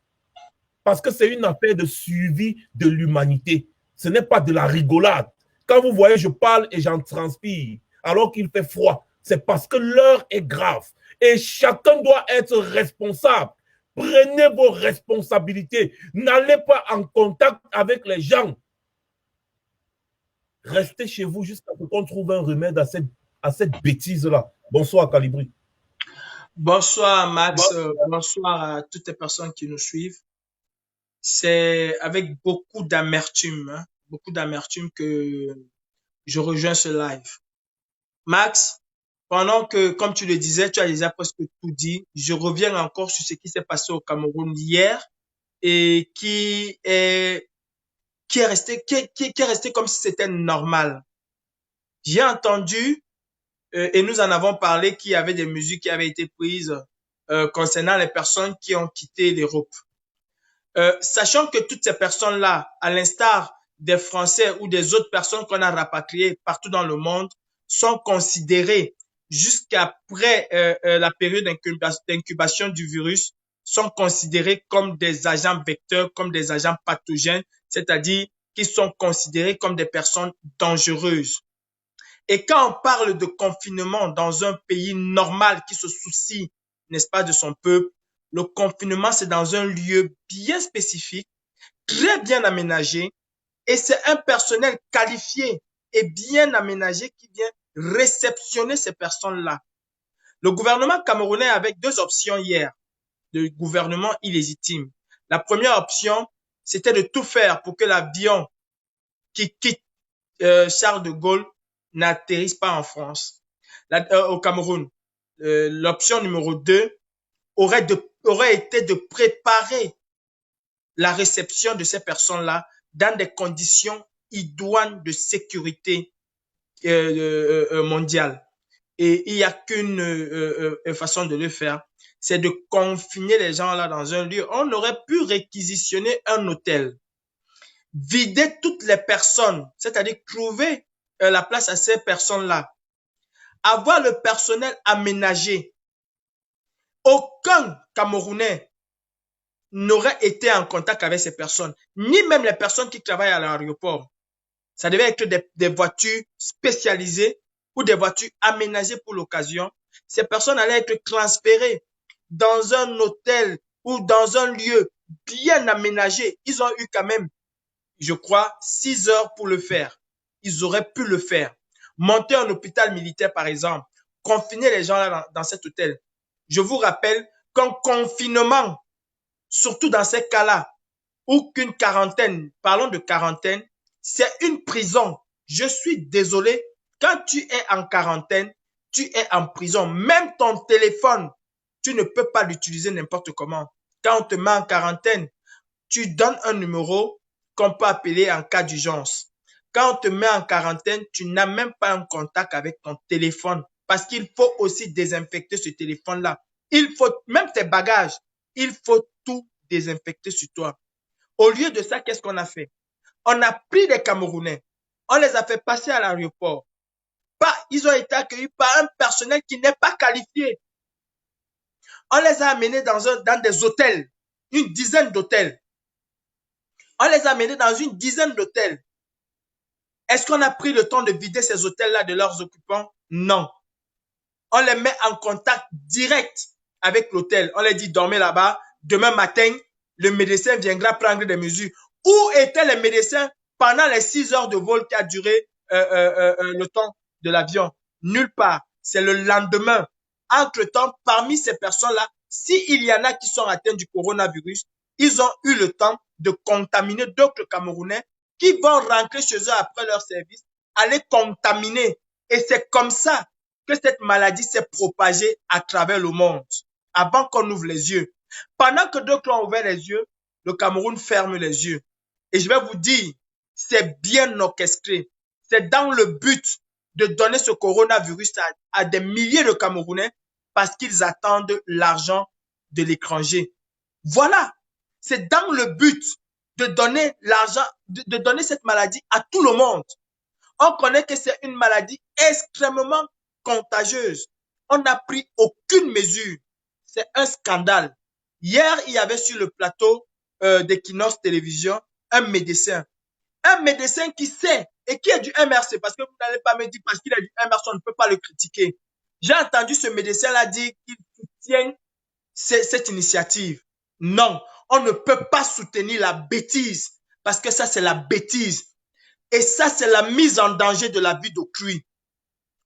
Parce que c'est une affaire de suivi de l'humanité. Ce n'est pas de la rigolade. Quand vous voyez, je parle et j'en transpire, alors qu'il fait froid, c'est parce que l'heure est grave. Et chacun doit être responsable. Prenez vos responsabilités. N'allez pas en contact avec les gens. Restez chez vous jusqu'à ce qu'on trouve un remède à cette bêtise-là. Bonsoir, Calibri. Bonsoir, Max. Bonsoir à toutes les personnes qui nous suivent. C'est avec beaucoup d'amertume, que je rejoins ce live. Max, pendant que, comme tu le disais, tu as déjà presque tout dit, je reviens encore sur ce qui s'est passé au Cameroun hier et qui est resté comme si c'était normal. J'ai entendu, et nous en avons parlé, qu'il y avait des mesures qui avaient été prises concernant les personnes qui ont quitté l'Europe. Sachant que toutes ces personnes-là, à l'instar des Français ou des autres personnes qu'on a rapatriées partout dans le monde, sont considérées jusqu'après la période d'incubation du virus, sont considérées comme des agents vecteurs, comme des agents pathogènes, c'est-à-dire qu'ils sont considérés comme des personnes dangereuses. Et quand on parle de confinement dans un pays normal qui se soucie, n'est-ce pas, de son peuple, le confinement, c'est dans un lieu bien spécifique, très bien aménagé, et c'est un personnel qualifié et bien aménagé qui vient réceptionner ces personnes-là. Le gouvernement camerounais avait deux options hier, le gouvernement illégitime. La première option, c'était de tout faire pour que l'avion qui quitte Charles de Gaulle n'atterrisse pas en France, au Cameroun. L'option numéro 2 aurait été de préparer la réception de ces personnes-là dans des conditions idoines de sécurité mondiale. Et il n'y a qu'une façon de le faire, c'est de confiner les gens là dans un lieu. On aurait pu réquisitionner un hôtel, vider toutes les personnes, c'est-à-dire trouver la place à ces personnes-là, avoir le personnel aménagé. Aucun Camerounais n'aurait été en contact avec ces personnes, ni même les personnes qui travaillent à l'aéroport. Ça devait être des voitures spécialisées ou des voitures aménagées pour l'occasion. Ces personnes allaient être transférées dans un hôtel ou dans un lieu bien aménagé. Ils ont eu quand même, je crois, 6 heures pour le faire. Ils auraient pu le faire. Monter un hôpital militaire, par exemple, confiner les gens là dans cet hôtel. Je vous rappelle qu'un confinement, surtout dans ces cas-là, ou qu'une quarantaine, parlons de quarantaine, c'est une prison. Je suis désolé, quand tu es en quarantaine, tu es en prison. Même ton téléphone, tu ne peux pas l'utiliser n'importe comment. Quand on te met en quarantaine, tu donnes un numéro qu'on peut appeler en cas d'urgence. Quand on te met en quarantaine, tu n'as même pas un contact avec ton téléphone parce qu'il faut aussi désinfecter ce téléphone-là. Il faut, même tes bagages, il faut tout désinfecter sur toi. Au lieu de ça, qu'est-ce qu'on a fait? On a pris des Camerounais, on les a fait passer à l'aéroport. Ils ont été accueillis par un personnel qui n'est pas qualifié. On les a amenés dans des hôtels, une dizaine d'hôtels. On les a amenés dans une dizaine d'hôtels. Est-ce qu'on a pris le temps de vider ces hôtels-là de leurs occupants? Non. On les met en contact direct avec l'hôtel. On les dit dormez là-bas. Demain matin, le médecin viendra prendre des mesures. Où étaient les médecins pendant les 6 heures de vol qui a duré le temps de l'avion? Nulle part. C'est le lendemain. Entre-temps, parmi ces personnes-là, s'il y en a qui sont atteints du coronavirus, ils ont eu le temps de contaminer d'autres Camerounais qui vont rentrer chez eux après leur service, aller contaminer. Et c'est comme ça que cette maladie s'est propagée à travers le monde, avant qu'on ouvre les yeux. Pendant que d'autres ont ouvert les yeux, le Cameroun ferme les yeux. Et je vais vous dire, c'est bien orchestré. C'est dans le but de donner ce coronavirus à des milliers de Camerounais parce qu'ils attendent l'argent de l'étranger. Voilà, c'est dans le but de donner l'argent, de donner cette maladie à tout le monde. On connaît que c'est une maladie extrêmement contagieuse. On n'a pris aucune mesure. C'est un scandale. Hier, il y avait sur le plateau d'Equinox Télévision un médecin qui sait et qui est du MRC, parce que vous n'allez pas me dire parce qu'il est du MRC, on ne peut pas le critiquer. J'ai entendu ce médecin-là dire qu'il soutient cette initiative. Non, on ne peut pas soutenir la bêtise, parce que ça, c'est la bêtise. Et ça, c'est la mise en danger de la vie d'autrui.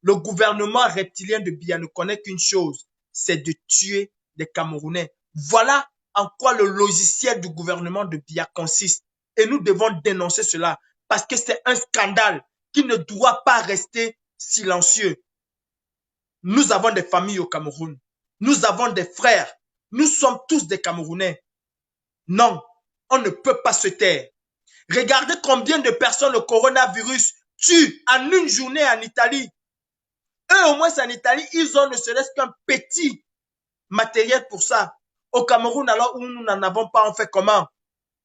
Le gouvernement reptilien de Biya ne connaît qu'une chose, c'est de tuer des Camerounais. Voilà en quoi le logiciel du gouvernement de Biya consiste. Et nous devons dénoncer cela, parce que c'est un scandale qui ne doit pas rester silencieux. Nous avons des familles au Cameroun. Nous avons des frères. Nous sommes tous des Camerounais. Non, On ne peut pas se taire. Regardez combien de personnes le coronavirus tue en une journée en Italie. Eux, au moins en Italie, ils ont ne serait-ce qu'un petit matériel pour ça. Au Cameroun, alors où nous n'en avons pas, on fait comment?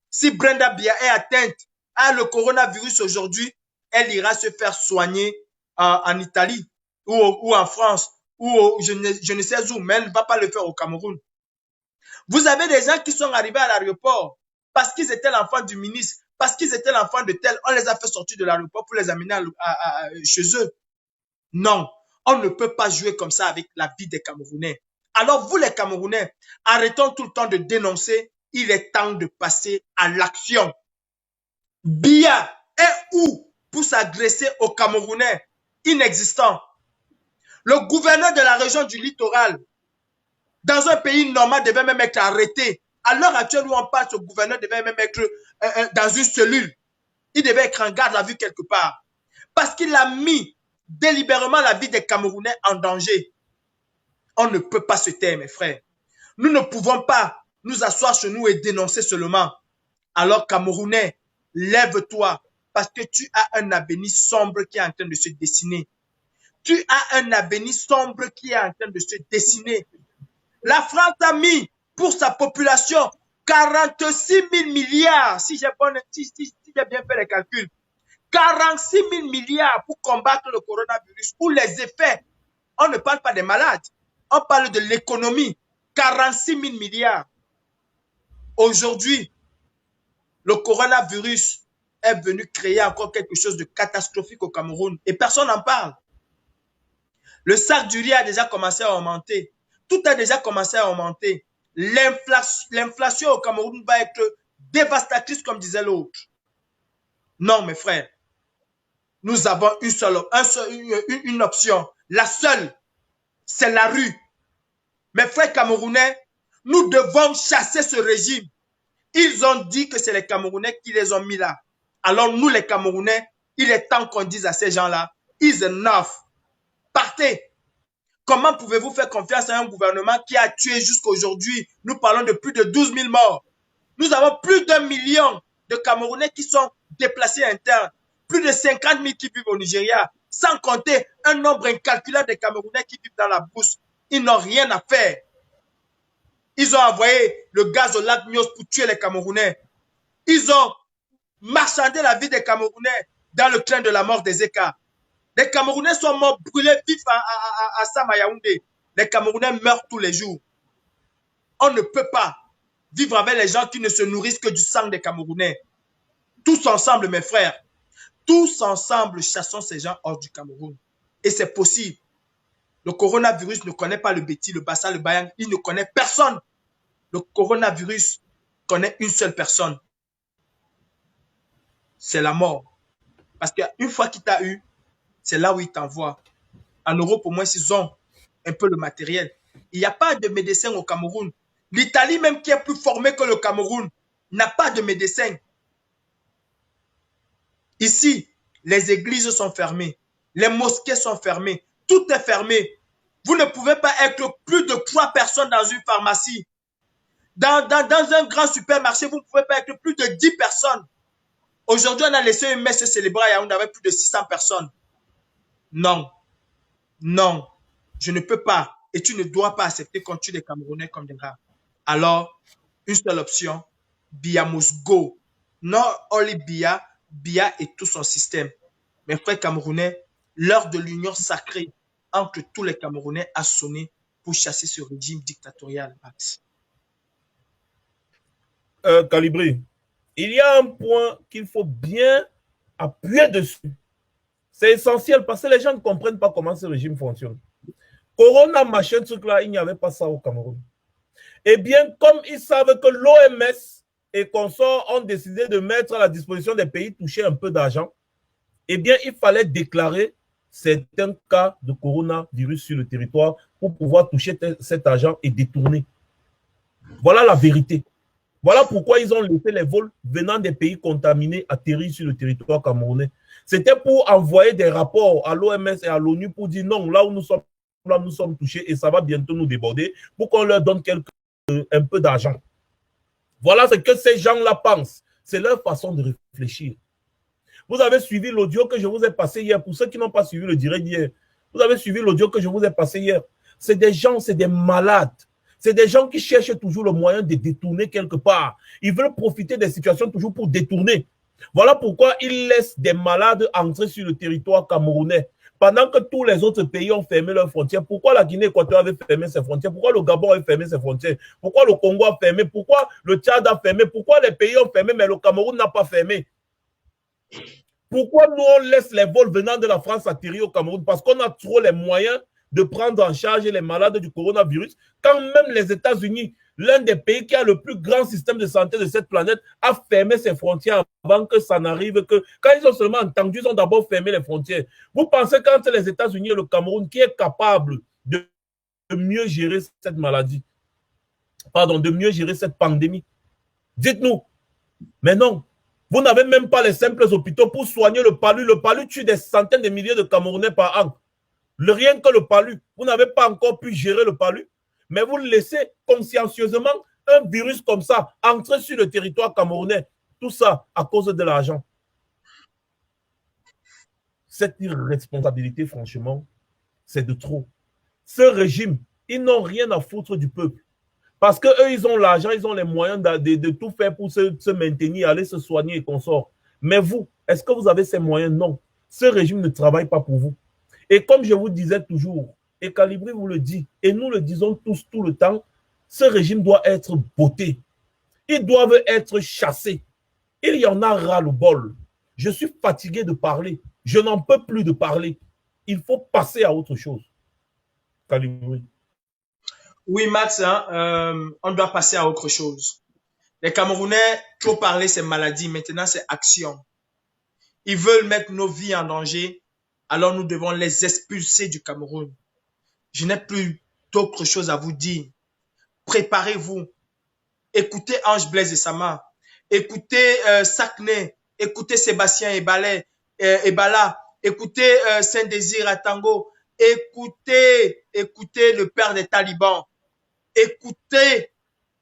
Si Brenda Bia est atteinte à le coronavirus aujourd'hui, elle ira se faire soigner en Italie ou en France ou je ne sais où, mais elle ne va pas le faire au Cameroun. Vous avez des gens qui sont arrivés à l'aéroport parce qu'ils étaient l'enfant du ministre, parce qu'ils étaient l'enfant de tel, on les a fait sortir de l'aéroport pour les amener chez eux. Non, on ne peut pas jouer comme ça avec la vie des Camerounais. Alors vous les Camerounais, arrêtons tout le temps de dénoncer, il est temps de passer à l'action. Bia est où pour s'agresser aux Camerounais? Inexistant. Le gouverneur de la région du littoral, dans un pays normal, devait même être arrêté. À l'heure actuelle où on parle, ce gouverneur devait même être dans une cellule. Il devait être en garde à vue quelque part. Parce qu'il a mis délibérément la vie des Camerounais en danger. On ne peut pas se taire, mes frères. Nous ne pouvons pas nous asseoir chez nous et dénoncer seulement. Alors, Camerounais, lève-toi parce que tu as un avenir sombre qui est en train de se dessiner. Tu as un avenir sombre qui est en train de se dessiner. La France a mis pour sa population 46 000 milliards, si j'ai bien fait les calculs. 46 000 milliards pour combattre le coronavirus, ou les effets. On ne parle pas des malades, on parle de l'économie. 46 000 milliards. Aujourd'hui, le coronavirus est venu créer encore quelque chose de catastrophique au Cameroun et personne n'en parle. Le sac du riz a déjà commencé à augmenter. Tout a déjà commencé à augmenter. L'inflation au Cameroun va être dévastatrice, comme disait l'autre. Non, mes frères. Nous avons une option. La seule, c'est la rue. Mes frères camerounais, nous devons chasser ce régime. Ils ont dit que c'est les Camerounais qui les ont mis là. Alors nous, les Camerounais, il est temps qu'on dise à ces gens-là, is enough. Partez. Comment pouvez-vous faire confiance à un gouvernement qui a tué jusqu'à aujourd'hui? Nous parlons de plus de 12 000 morts. Nous avons plus d'1 million de Camerounais qui sont déplacés internes. Plus de 50 000 qui vivent au Nigeria. Sans compter un nombre incalculable de Camerounais qui vivent dans la brousse. Ils n'ont rien à faire. Ils ont envoyé le gaz au lac Mios pour tuer les Camerounais. Ils ont marchandé la vie des Camerounais dans le train de la mort des Eka. Les Camerounais sont morts brûlés vifs à Samayaoundé. Les Camerounais meurent tous les jours. On ne peut pas vivre avec les gens qui ne se nourrissent que du sang des Camerounais. Tous ensemble, mes frères, tous ensemble, chassons ces gens hors du Cameroun. Et c'est possible. Le coronavirus ne connaît pas le Béti, le Bassa, le Bayang. Il ne connaît personne. Le coronavirus connaît une seule personne. C'est la mort. Parce qu'une fois qu'il t'a eu, c'est là où il t'envoie. En Europe, au moins, ils ont un peu le matériel. Il n'y a pas de médecin au Cameroun. L'Italie, même qui est plus formée que le Cameroun, n'a pas de médecin. Ici, les églises sont fermées. Les mosquées sont fermées. Tout est fermé. Vous ne pouvez pas être plus de 3 personnes dans une pharmacie. Dans un grand supermarché, vous ne pouvez pas être plus de 10 personnes. Aujourd'hui, on a laissé une messe célébrée à Yaoundé avec plus de 600 personnes. Non. Non. Je ne peux pas. Et tu ne dois pas accepter qu'on tue les Camerounais comme des rats. Alors, une seule option. Bia must go. Non, only Bia. Bia et tout son système. Mes frères camerounais, l'heure de l'union sacrée entre tous les Camerounais a sonné pour chasser ce régime dictatorial. Calibri, il y a un point qu'il faut bien appuyer dessus. C'est essentiel parce que les gens ne comprennent pas comment ce régime fonctionne. Corona, machin, truc là, il n'y avait pas ça au Cameroun. Eh bien, comme ils savent que l'OMS et consorts ont décidé de mettre à la disposition des pays touchés un peu d'argent, eh bien, il fallait déclarer certains cas de coronavirus sur le territoire pour pouvoir toucher cet argent et détourner. Voilà la vérité. Voilà pourquoi ils ont laissé les vols venant des pays contaminés atterrir sur le territoire camerounais. C'était pour envoyer des rapports à l'OMS et à l'ONU pour dire non, là où nous sommes touchés et ça va bientôt nous déborder pour qu'on leur donne un peu d'argent. Voilà ce que ces gens-là pensent. C'est leur façon de réfléchir. Vous avez suivi l'audio que je vous ai passé hier. Pour ceux qui n'ont pas suivi le direct d'hier, vous avez suivi l'audio que je vous ai passé hier. C'est des gens, c'est des malades. C'est des gens qui cherchent toujours le moyen de détourner quelque part. Ils veulent profiter des situations toujours pour détourner. Voilà pourquoi ils laissent des malades entrer sur le territoire camerounais. Pendant que tous les autres pays ont fermé leurs frontières, pourquoi la Guinée équatoriale avait fermé ses frontières? Pourquoi le Gabon a fermé ses frontières? Pourquoi le Congo a fermé? Pourquoi le Tchad a fermé? Pourquoi les pays ont fermé, mais le Cameroun n'a pas fermé? Pourquoi nous, on laisse les vols venant de la France atterrir au Cameroun? Parce qu'on a trop les moyens de prendre en charge les malades du coronavirus, quand même les États-Unis, l'un des pays qui a le plus grand système de santé de cette planète, a fermé ses frontières avant que ça n'arrive. Quand ils ont seulement entendu, ils ont d'abord fermé les frontières. Vous pensez qu'entre les États-Unis et le Cameroun, qui est capable de mieux gérer cette maladie, pardon, de mieux gérer cette pandémie? Dites-nous. Mais non. Vous n'avez même pas les simples hôpitaux pour soigner le palu. Le palu tue des centaines de milliers de Camerounais par an. Rien que le palu. Vous n'avez pas encore pu gérer le palu, mais vous laissez consciencieusement un virus comme ça entrer sur le territoire camerounais. Tout ça à cause de l'argent. Cette irresponsabilité, franchement, c'est de trop. Ce régime, ils n'ont rien à foutre du peuple. Parce qu'eux, ils ont l'argent, ils ont les moyens de tout faire pour se maintenir, aller se soigner et consort. Mais vous, est-ce que vous avez ces moyens? Non. Ce régime ne travaille pas pour vous. Et comme je vous disais toujours, et Calibri vous le dit, et nous le disons tous tout le temps, ce régime doit être botté. Ils doivent être chassés. Il y en a ras-le-bol. Je suis fatigué de parler. Je n'en peux plus de parler. Il faut passer à autre chose. Calibri. Oui, Max, on doit passer à autre chose. Les Camerounais, trop parler, c'est maladie. Maintenant, c'est action. Ils veulent mettre nos vies en danger. Alors, nous devons les expulser du Cameroun. Je n'ai plus d'autre chose à vous dire. Préparez-vous. Écoutez Ange Blaise et Sama. Écoutez Sakné. Écoutez Sébastien Ebala. Écoutez Saint-Désir Atango. Écoutez le père des talibans. Écoutez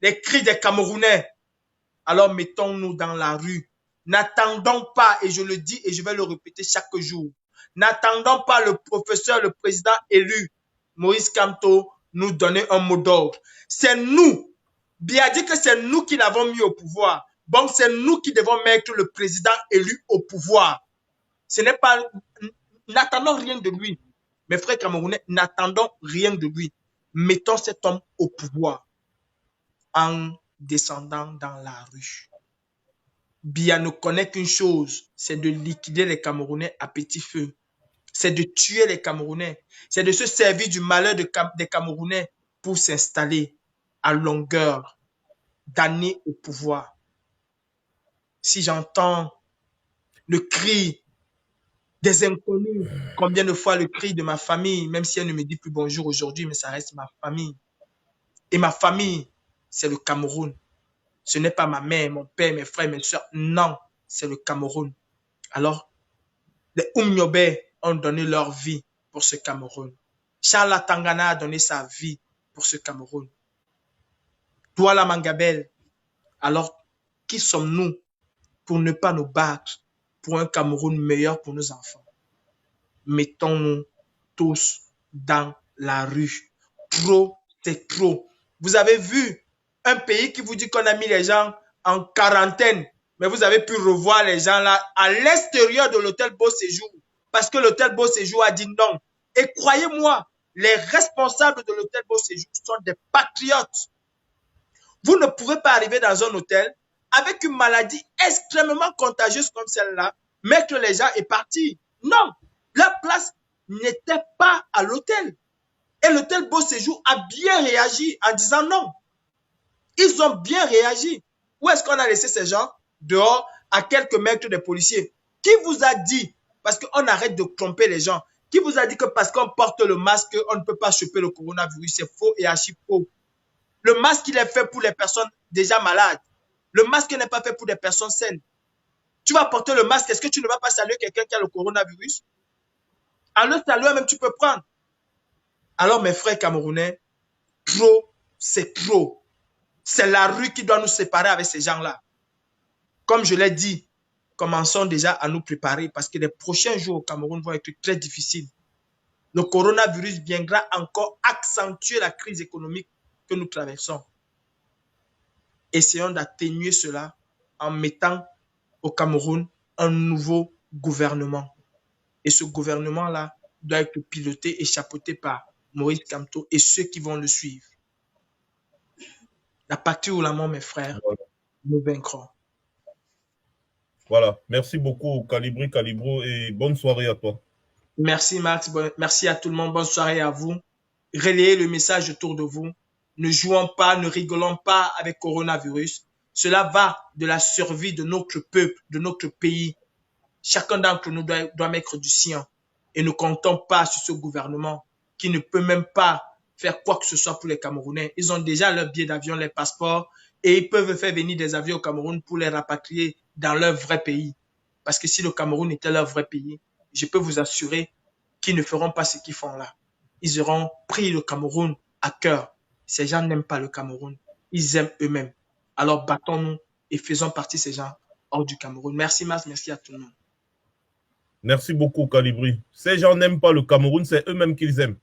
les cris des Camerounais. Alors mettons-nous dans la rue. N'attendons pas, et je le dis et je vais le répéter chaque jour, n'attendons pas le professeur, le président élu, Moïse Kamto, nous donner un mot d'ordre. C'est nous, bien dit que c'est nous qui l'avons mis au pouvoir. Donc c'est nous qui devons mettre le président élu au pouvoir. Ce n'est pas, n'attendons rien de lui. Mes frères camerounais, n'attendons rien de lui. Mettons cet homme au pouvoir en descendant dans la rue. Biya ne connaît qu'une chose, c'est de liquider les Camerounais à petit feu. C'est de tuer les Camerounais. C'est de se servir du malheur des Camerounais pour s'installer à longueur d'années au pouvoir. Si j'entends le cri des inconnus, combien de fois le cri de ma famille, même si elle ne me dit plus bonjour aujourd'hui, mais ça reste ma famille. Et ma famille, c'est le Cameroun. Ce n'est pas ma mère, mon père, mes frères, mes soeurs. Non, c'est le Cameroun. Alors, les Oumniobe ont donné leur vie pour ce Cameroun. Charles Tangana a donné sa vie pour ce Cameroun. Douala Mangabel. Alors, qui sommes-nous pour ne pas nous battre pour un Cameroun meilleur pour nos enfants? Mettons-nous tous dans la rue. Trop, c'est trop. Vous avez vu un pays qui vous dit qu'on a mis les gens en quarantaine, mais vous avez pu revoir les gens là à l'extérieur de l'hôtel Beau Séjour parce que l'hôtel Beau Séjour a dit non. Et croyez-moi, les responsables de l'hôtel Beau Séjour sont des patriotes. Vous ne pouvez pas arriver dans un hôtel avec une maladie extrêmement contagieuse comme celle-là, mettre les gens et partir. Non, la place n'était pas à l'hôtel. Et l'hôtel Beau Séjour a bien réagi en disant non. Ils ont bien réagi. Où est-ce qu'on a laissé ces gens? Dehors, à quelques mètres des policiers. Qui vous a dit, parce qu'on arrête de tromper les gens, qui vous a dit que parce qu'on porte le masque, on ne peut pas choper le coronavirus? C'est faux et archi faux. Le masque, il est fait pour les personnes déjà malades. Le masque n'est pas fait pour des personnes saines. Tu vas porter le masque, est-ce que tu ne vas pas saluer quelqu'un qui a le coronavirus? En le saluant même, tu peux prendre. Alors, mes frères camerounais, trop, c'est trop. C'est la rue qui doit nous séparer avec ces gens-là. Comme je l'ai dit, commençons déjà à nous préparer parce que les prochains jours au Cameroun vont être très difficiles. Le coronavirus viendra encore accentuer la crise économique que nous traversons. Essayons d'atténuer cela en mettant au Cameroun un nouveau gouvernement. Et ce gouvernement-là doit être piloté et chapeauté par Maurice Kamto et ceux qui vont le suivre. La patrie ou la mort, mes frères, nous vaincrons. Voilà. Merci beaucoup, Calibri, Calibro, et bonne soirée à toi. Merci, Max. Merci à tout le monde. Bonne soirée à vous. Relayez le message autour de vous. Ne jouons pas, ne rigolons pas avec coronavirus. Cela va de la survie de notre peuple, de notre pays. Chacun d'entre nous doit mettre du sien. Et ne comptons pas sur ce gouvernement qui ne peut même pas faire quoi que ce soit pour les Camerounais. Ils ont déjà leurs billets d'avion, les passeports, et ils peuvent faire venir des avions au Cameroun pour les rapatrier dans leur vrai pays. Parce que si le Cameroun était leur vrai pays, je peux vous assurer qu'ils ne feront pas ce qu'ils font là. Ils auront pris le Cameroun à cœur. Ces gens n'aiment pas le Cameroun. Ils aiment eux-mêmes. Alors battons-nous et faisons partie de ces gens hors du Cameroun. Merci Mas, merci à tout le monde. Merci beaucoup, Calibri. Ces gens n'aiment pas le Cameroun, c'est eux-mêmes qu'ils aiment.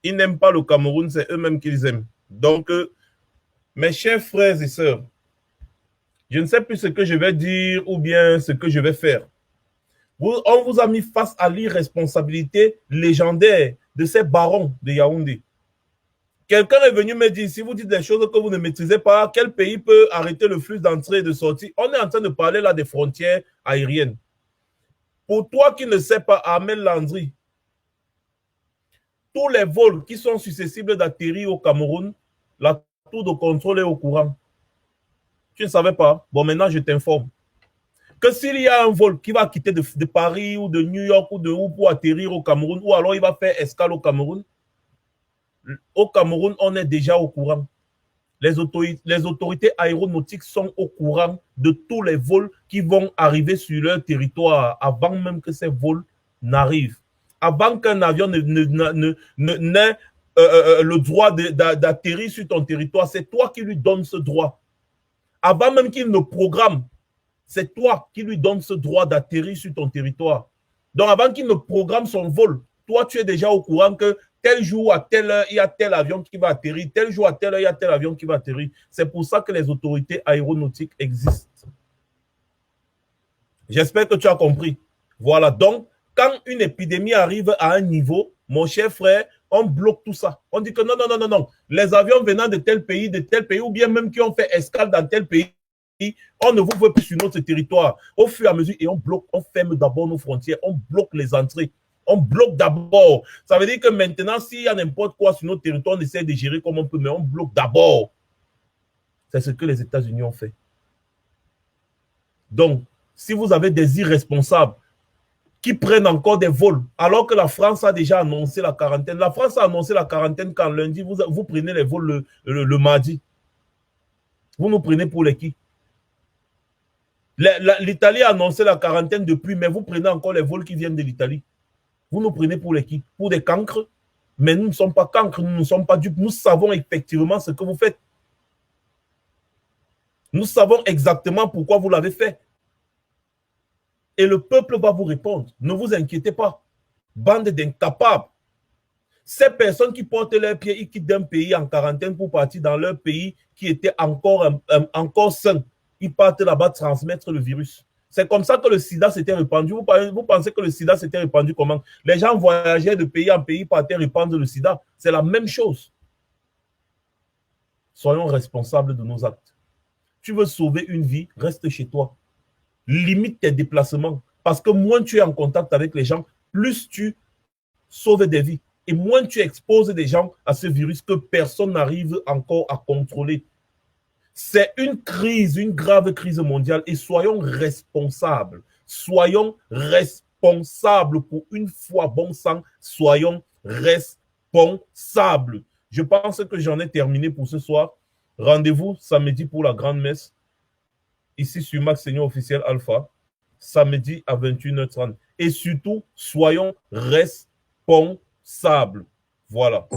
Ils n'aiment pas le Cameroun, c'est eux-mêmes qu'ils aiment. Donc, mes chers frères et sœurs, je ne sais plus ce que je vais dire ou bien ce que je vais faire. On vous a mis face à l'irresponsabilité légendaire de ces barons de Yaoundé. Quelqu'un est venu me dire, si vous dites des choses que vous ne maîtrisez pas, quel pays peut arrêter le flux d'entrée et de sortie? On est en train de parler là des frontières aériennes. Pour toi qui ne sais pas, Ahmed Landry, tous les vols qui sont susceptibles d'atterrir au Cameroun, la tour de contrôle est au courant. Tu ne savais pas? Bon, maintenant, je t'informe. Que s'il y a un vol qui va quitter de Paris ou de New York ou de où pour atterrir au Cameroun, ou alors il va faire escale au Cameroun, on est déjà au courant. Les autorités aéronautiques sont au courant de tous les vols qui vont arriver sur leur territoire avant même que ces vols n'arrivent. Avant qu'un avion n'ait le droit d'atterrir sur ton territoire, c'est toi qui lui donnes ce droit. Avant même qu'il ne programme, c'est toi qui lui donnes ce droit d'atterrir sur ton territoire. Donc, avant qu'il ne programme son vol, toi, tu es déjà au courant que tel jour, à telle heure, il y a tel avion qui va atterrir. Tel jour, à telle heure, il y a tel avion qui va atterrir. C'est pour ça que les autorités aéronautiques existent. J'espère que tu as compris. Voilà. Donc, quand une épidémie arrive à un niveau, mon cher frère, on bloque tout ça. On dit que non, non, non, non, non. Les avions venant de tel pays, ou bien même qui ont fait escale dans tel pays, on ne vous veut plus sur notre territoire. Au fur et à mesure, et on bloque, on ferme d'abord nos frontières, on bloque les entrées. On bloque d'abord. Ça veut dire que maintenant, s'il y a n'importe quoi sur notre territoire, on essaie de gérer comme on peut, mais on bloque d'abord. C'est ce que les États-Unis ont fait. Donc, si vous avez des irresponsables qui prennent encore des vols, alors que la France a déjà annoncé la quarantaine. La France a annoncé la quarantaine quand lundi, vous prenez les vols le mardi. Vous nous prenez pour les qui? L'Italie a annoncé la quarantaine depuis, mais vous prenez encore les vols qui viennent de l'Italie. Vous nous prenez pour les qui? Pour des cancres? Mais nous ne sommes pas cancres, nous ne sommes pas dupes. Nous savons effectivement ce que vous faites. Nous savons exactement pourquoi vous l'avez fait. Et le peuple va vous répondre. Ne vous inquiétez pas. Bande d'incapables. Ces personnes qui portent leurs pieds, ils quittent d'un pays en quarantaine pour partir dans leur pays qui était encore sain. Ils partent là-bas transmettre le virus. C'est comme ça que le sida s'était répandu. Vous pensez que le sida s'était répandu comment? Les gens voyageaient de pays en pays, partaient répandre le sida. C'est la même chose. Soyons responsables de nos actes. Tu veux sauver une vie, reste chez toi. Limite tes déplacements. Parce que moins tu es en contact avec les gens, plus tu sauves des vies. Et moins tu exposes des gens à ce virus que personne n'arrive encore à contrôler. C'est une crise, une grave crise mondiale et soyons responsables. Soyons responsables pour une fois bon sang. Soyons responsables. Je pense que j'en ai terminé pour ce soir. Rendez-vous samedi pour la grande messe. Ici sur Max Seigneur officiel Alpha. Samedi à 21h30. Et surtout, soyons responsables. Voilà.